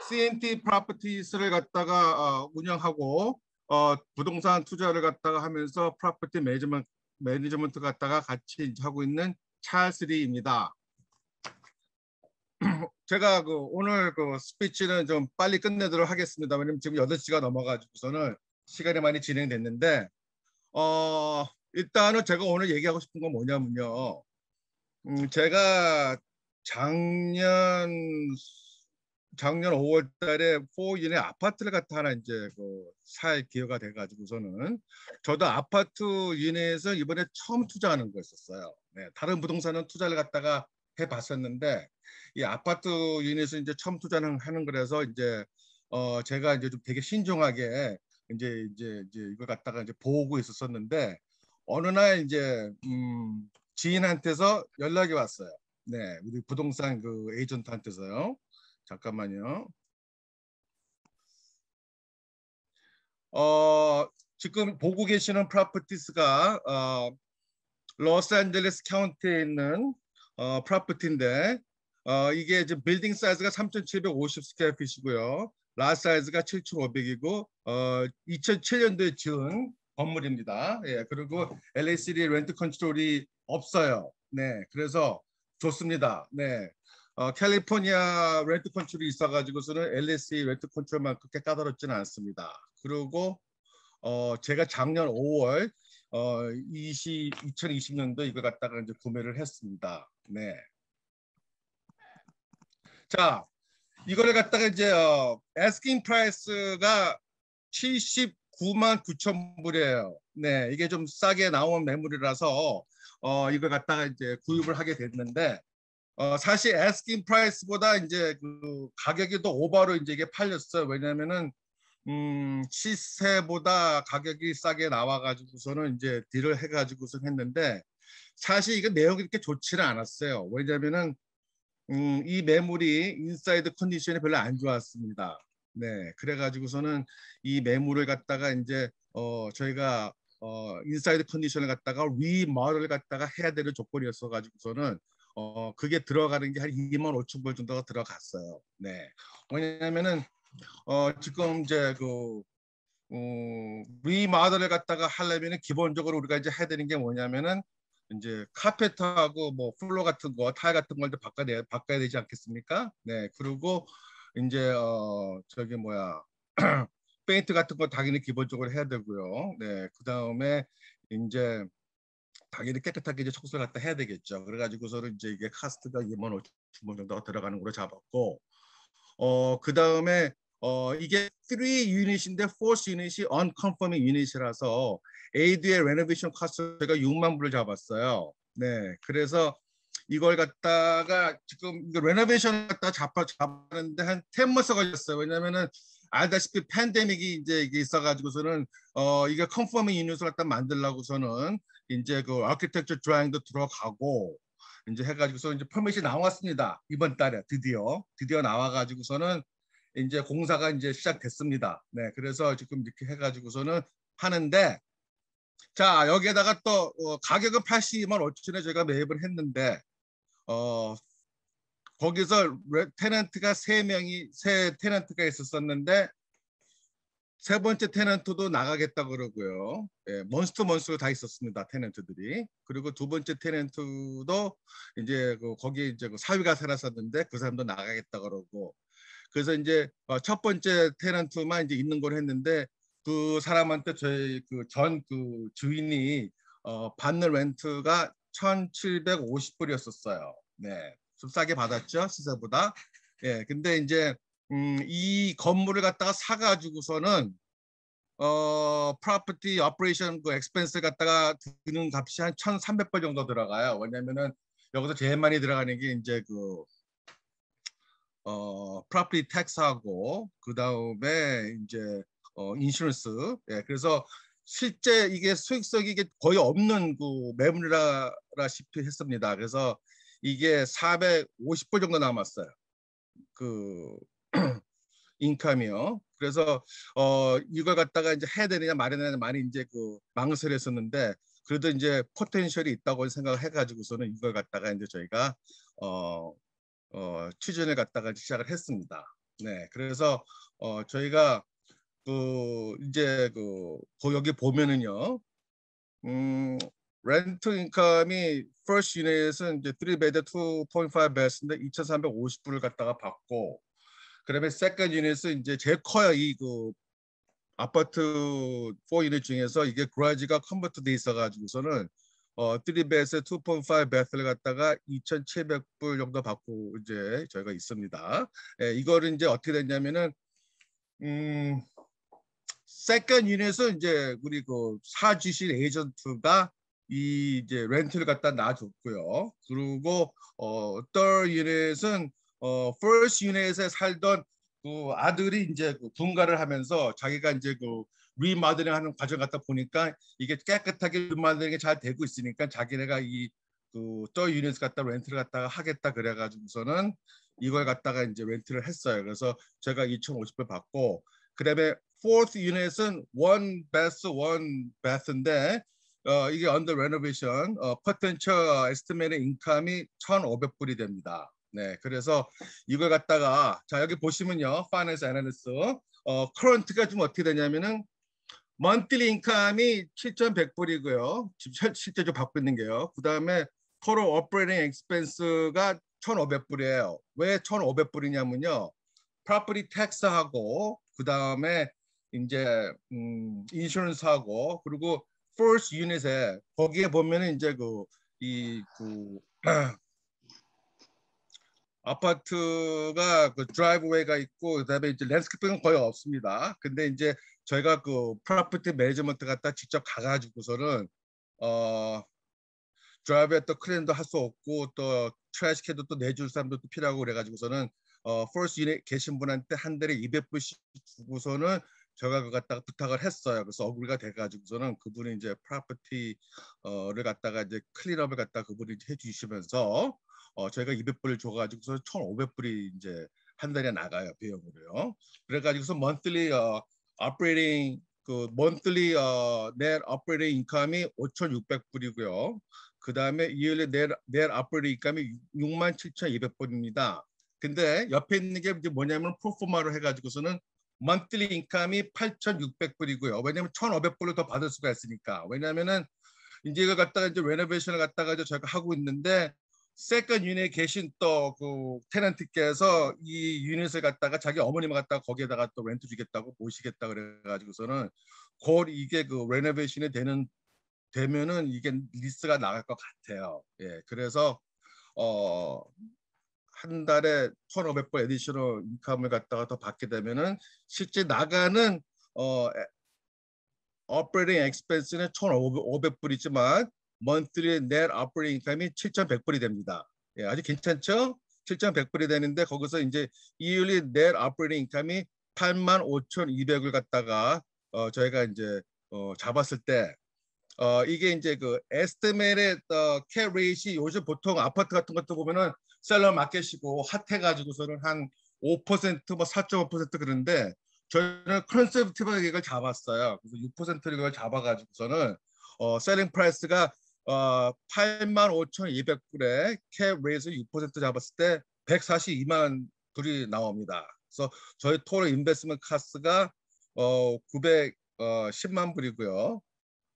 CNT 프로퍼티스를 갖다가 운영하고 부동산 투자를 갖다가 하면서 프로퍼티 매니지먼트 갖다가 같이 하고 있는 찰스 리입니다. 제가 오늘 스피치는 좀 빨리 끝내도록 하겠습니다. 왜냐면 지금 8시가 넘어가지고서는 시간이 많이 진행됐는데 일단은 제가 오늘 얘기하고 싶은 건 뭐냐면요. 제가 작년 5월 달에 4인의 아파트를 갖다 하나 이제 살 기회가 돼가지고서는 저도 아파트 유닛에서 이번에 처음 투자하는 거였었어요. 네, 다른 부동산은 투자를 갖다가 해봤었는데 이 아파트 유닛을 이제 처음 투자는 하는 거라서 이제 제가 이제 좀 되게 신중하게 이제 이걸 갖다가 이제 보고 있었었는데 어느 날 이제 지인한테서 연락이 왔어요. 네, 우리 부동산 에이전트한테서요. 잠깐만요. 지금 보고 계시는 프로퍼티스가 로스앤젤레스 카운티에 있는 프로퍼티인데 이게 이제 빌딩 사이즈가 3,750 스퀘어핏이고요. 라 사이즈가 7,500이고 2007년도에 지은 건물입니다. 예, 그리고 LACD 렌트 컨트롤이 없어요. 네, 그래서 좋습니다. 네. 캘리포니아 렌트 컨트롤이 있어가지고서는 LSE 렌트 컨트롤만 그렇게 까다롭지는 않습니다. 그리고 제가 작년 5월 2020년도 이걸 갖다가 이제 구매를 했습니다. 네. 자, 이거를 갖다가 이제 asking price가 79만 9천 불이에요. 네, 이게 좀 싸게 나온 매물이라서 이걸 갖다가 이제 구입을 하게 됐는데. 사실 asking price보다 이제 가격이 더 오버로 이제 이게 팔렸어요. 왜냐면은 시세보다 가격이 싸게 나와가지고서는 이제 딜을 해가지고서 했는데 사실 이거 내용이 그렇게 좋지는 않았어요. 왜냐면은 이 매물이 인사이드 컨디션이 별로 안 좋았습니다. 네, 그래가지고서는 이 매물을 갖다가 이제 저희가 인사이드 컨디션을 갖다가 리모델을 갖다가 해야 되는 조건이었어 가지고서는 그게 들어가는 게 한 2만 5천 불 정도가 들어갔어요. 네. 왜냐면은 지금 이제 리모델을 갖다가 하려면은 기본적으로 우리가 이제 해야 되는 게 뭐냐면은 이제 카페트하고 뭐 플로 같은 거, 타일 같은 걸 바꿔야 되지 않겠습니까? 네. 그리고 이제 저기 뭐야 페인트 같은 거 당연히 기본적으로 해야 되고요. 네. 그다음에 이제 당연히 깨끗하게 이제 청소를 갖다 해야 되겠죠. 그래가지고서는 이제 이게 카스트가 2만 5천 원 정도가 들어가는 걸로 잡았고, 그 다음에 이게 3 유닛인데 4th 유닛이 unconforming 유닛이라서 AD의 레노베이션 카스트 제가 6만 불을 잡았어요. 네, 그래서 이걸 갖다가 지금 레노베이션 갖다 잡았는데 한 10months 걸렸어요. 왜냐면은 알다시피 팬데믹이 이제 이게 있어가지고서는 이게 컨포밍 유닛을 갖다 만들려고서는 이제 아키텍처 드라잉도 들어가고 이제 해가지고서 이제 퍼밋이 나왔습니다. 이번 달에 드디어 나와가지고서는 이제 공사가 이제 시작됐습니다. 네, 그래서 지금 이렇게 해가지고서는 하는데 자 여기에다가 또 가격은 82만 5천에 저희가 매입을 했는데 거기서 테넌트가 세 테넌트가 있었었는데 세 번째 테넌트도 나가겠다 그러고요. 예, 먼스가 다 있었습니다. 테넌트들이. 그리고 두 번째 테넌트도 이제 거기 이제 사위가 살았었는데 그 사람도 나가겠다 그러고. 그래서 이제 첫 번째 테넌트만 이제 있는 걸 했는데 그 사람한테 저희 전 주인이 받는 렌트가 1,750불이었었어요. 네, 좀 싸게 받았죠, 시세보다. 예, 근데 이제 이 건물을 갖다가 사가지고서는 property operation expense 갖다가 드는 값이 한 1,300불 정도 들어가요. 왜냐면은 여기서 제일 많이 들어가는 게 이제 property tax하고 그 다음에 이제 인슈런스. 예, 그래서 실제 이게 수익성이 이게 거의 없는 매물이라시피 했습니다. 그래서 이게 450불 정도 남았어요. 인컴이요. 그래서 이걸 갖다가 이제 해야 되느냐 말아야 되느냐 많이 이제 망설였었는데 그래도 이제 포텐셜이 있다고 생각을 해가지고서는 이걸 갖다가 이제 저희가 추진을 갖다가 시작을 했습니다. 네, 그래서 저희가 이제 여기 보면은요, 렌트 인컴이 first unit은 이제 3bed 2.5 bed인데 2,350불을 갖다가 받고, 그다음에 second unit은 이제 제일 커요. 이 아파트 4유닛 중에서 이게 그라지가 컨버트 돼 있어가지고서는 3bed에 2.5 bed를 갖다가 2,700불 정도 받고 이제 저희가 있습니다. 예, 이거를 이제 어떻게 됐냐면은 second unit은 이제 우리 사주실 에이전트가 이제 렌트를 갖다 놔줬고요. 그리고 third unit은 first unit에 살던 아들이 이제 분가를 하면서 자기가 이제 리모델링 하는 과정 갖다 보니까 이게 깨끗하게 리모델링이 잘 되고 있으니까 자기네가 이 third unit 갖다 렌트를 갖다가 하겠다 그래가지고서는 이걸 갖다가 이제 렌트를 했어요. 그래서 제가 2,050불 받고, 그다음에 fourth unit은 one bath인데 이게 under renovation, potential estimated income이 1,500불이 됩니다. 네, 그래서 이걸 갖다가 자 여기 보시면요, finance analyst current가 좀 어떻게 되냐면은 monthly income이 7,100불이고요. 지금 실제로 받고 있는 게요. 그다음에 total operating expense가 1,500불이에요. 왜 1,500불이냐면요, property tax하고 그다음에 이제 인슈런스하고 그리고 first unit에 거기에 보면은 이제 아파트가 드라이브웨이가 있고 그다음에 이제 랜드스케이핑은 거의 없습니다. 근데 이제 저희가 프로퍼티 매니지먼트 갖다 직접 가가지고서는 드라이브에 또 크레인도 할 수 없고 또 트래시캐도 또 내줄 사람도 또 필요하고 그래가지고서는 first unit 계신 분한테 한 달에 200불씩 주고서는 제가 그거 갖다가 부탁을 했어요. 그래서 어그리가 돼가지고서는 그분이 이제 프로퍼티를 갖다가 이제 클린업을 갖다가 그분이 해주시면서 저희가 200불을 줘가지고서 1,500불이 이제 한 달에 나가요, 비용으로요. 그래가지고서 monthly operating monthly net operating income이 5,600불이고요. 그 다음에 yearly net operating income이 67,200불입니다. 근데 옆에 있는 게 이제 뭐냐면 프로포마로 해가지고서는 monthly income이 8,600불이고요. 왜냐면 1,500불을 더 받을 수가 있으니까. 왜냐면은 이제 이걸 갖다가 이제 레노베이션을 갖다가 이제 저희가 하고 있는데 세컨 유닛에 계신 또 테넌트께서 이 유닛을 갖다가 자기 어머님을 갖다가 거기에다가 또 렌트 주겠다고 모시겠다 그래가지고서는 곧 이게 레노베이션이 되면은 이게 리스가 나갈 것 같아요. 예, 그래서 한 달에 1,500불 에디셔널 인컴을 갖다가 더 받게 되면은 실제 나가는 operating expense는 1,500불이지만 monthly net operating income이 7,100불이 됩니다. 예, 아주 괜찮죠? 7,100불이 되는데 거기서 이제 yearly net operating income이 85,200을 갖다가 저희가 이제 잡았을 때 이게 이제 estimated cap rate이 요즘 보통 아파트 같은 것도 보면은 셀러 마켓이고 핫해가지고서는 한 5% 뭐 4.5% 그런데 저희는 컨servative하게 이걸 잡았어요. 그래서 6%를 이걸 잡아가지고서는 셀링 프라이스가 85,200불에 캡 레이즈 6% 잡았을 때 142만 불이 나옵니다. 그래서 저희 토tal 인베스트먼트 카스가 910만 불이고요.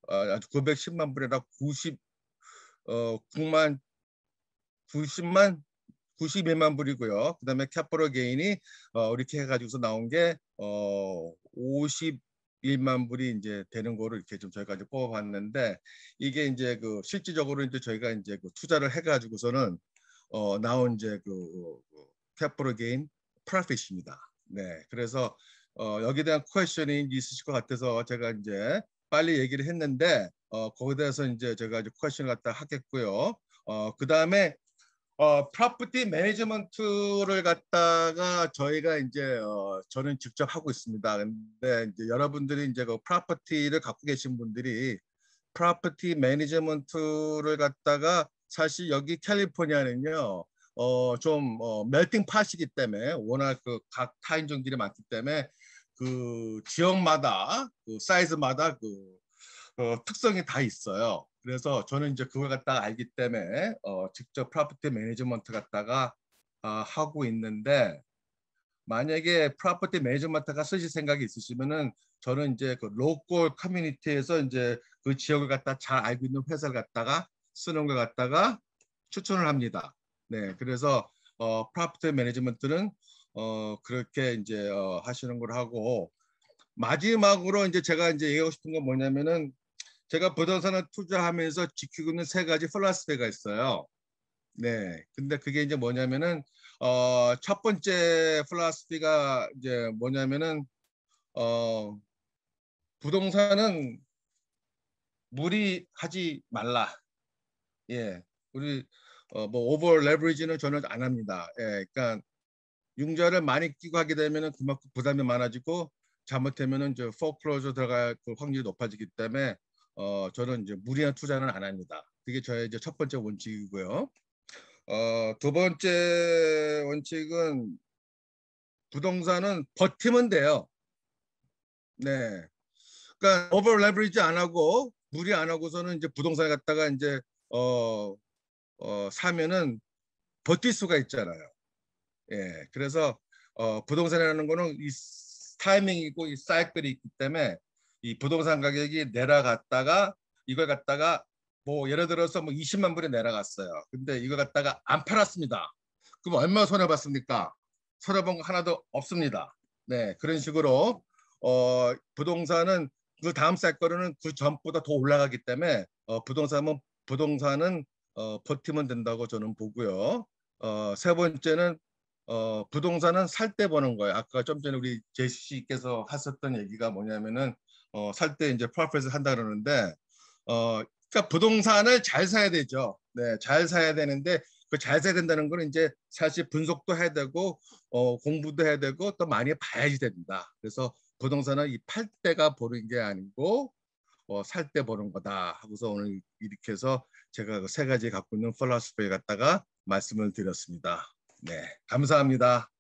910만 불에다 92만 불이고요. 그다음에 캐피털 게인이 이렇게 해가지고서 나온 게 51만 불이 이제 되는 거를 이렇게 좀 저희가 이제 뽑아봤는데, 이게 이제 그 실질적으로 이제 저희가 이제 그 투자를 해가지고서는 나온 이제 그 캐피털 게인 프로핏입니다. 네, 그래서 여기에 대한 퀘스천이 있으실 것 같아서 제가 이제 빨리 얘기를 했는데 거기에 대해서 이제 제가 이제 퀘스천을 갖다 하겠고요. 그 다음에 프로퍼티 매니지먼트를 갖다가 저희가 이제 저는 직접 하고 있습니다. 근데 이제 여러분들이 이제 그 프로퍼티를 갖고 계신 분들이 프로퍼티 매니지먼트를 갖다가 사실 여기 캘리포니아는요 좀 멜팅 팟이기 때문에 워낙 그 각 타인종들이 많기 때문에 그 지역마다 그 사이즈마다 그 특성이 다 있어요. 그래서 저는 이제 그걸 갖다가 알기 때문에 직접 프로퍼티 매니지먼트 갖다가 하고 있는데, 만약에 프로퍼티 매니지먼트가 쓰실 생각이 있으시면은 저는 이제 그 로컬 커뮤니티에서 이제 그 지역을 갖다 잘 알고 있는 회사를 갖다가 쓰는 걸 갖다가 추천을 합니다. 네, 그래서 프로퍼티 매니지먼트는 그렇게 이제 하시는 걸 하고, 마지막으로 이제 제가 이제 얘기하고 싶은 건 뭐냐면은, 제가 부동산을 투자하면서 지키고 있는 3가지 필로소피가 있어요. 네, 근데 그게 이제 뭐냐면은 첫 번째 필로소피가 이제 뭐냐면은 부동산은 무리하지 말라. 예, 우리 뭐 오버 레버리지는 저는 안 합니다. 예, 그러니까 융자를 많이 끼고 하게 되면은 그만큼 부담이 많아지고, 잘못되면은 저 포클로저 들어갈 그 확률이 높아지기 때문에 저는 이제 무리한 투자는 안 합니다. 그게 저의 이제 첫 번째 원칙이고요. 두 번째 원칙은 부동산은 버티면 돼요. 네, 그러니까 오버 레버리지 안 하고 무리 안 하고서는 이제 부동산에 갔다가 이제 사면은 버틸 수가 있잖아요. 예, 그래서 부동산이라는 거는 이 타이밍이고 이 사이클이 있기 때문에 이 부동산 가격이 내려갔다가 이걸 갖다가 뭐 예를 들어서 뭐 20만 불에 내려갔어요. 근데 이걸 갖다가 안 팔았습니다. 그럼 얼마 손해 봤습니까? 손해 본 거 하나도 없습니다. 네, 그런 식으로 부동산은 그 다음 사이클은 그 전보다 더 올라가기 때문에 부동산은 버티면 된다고 저는 보고요. 세 번째는 부동산은 살 때 보는 거예요. 아까 좀 전에 우리 제시께서 하셨던 얘기가 뭐냐면은 살 때 이제 프로핏을 한다 그러는데 그러니까 부동산을 잘 사야 되죠. 네, 잘 사야 되는데 그 잘 사야 된다는 거는 이제 사실 분석도 해야 되고 공부도 해야 되고 또 많이 봐야지 됩니다. 그래서 부동산은 이 팔 때가 보는 게 아니고 살 때 보는 거다 하고서 오늘 이렇게 해서 제가 그 3가지 갖고 있는 필로소피를 갖다가 말씀을 드렸습니다. 네, 감사합니다.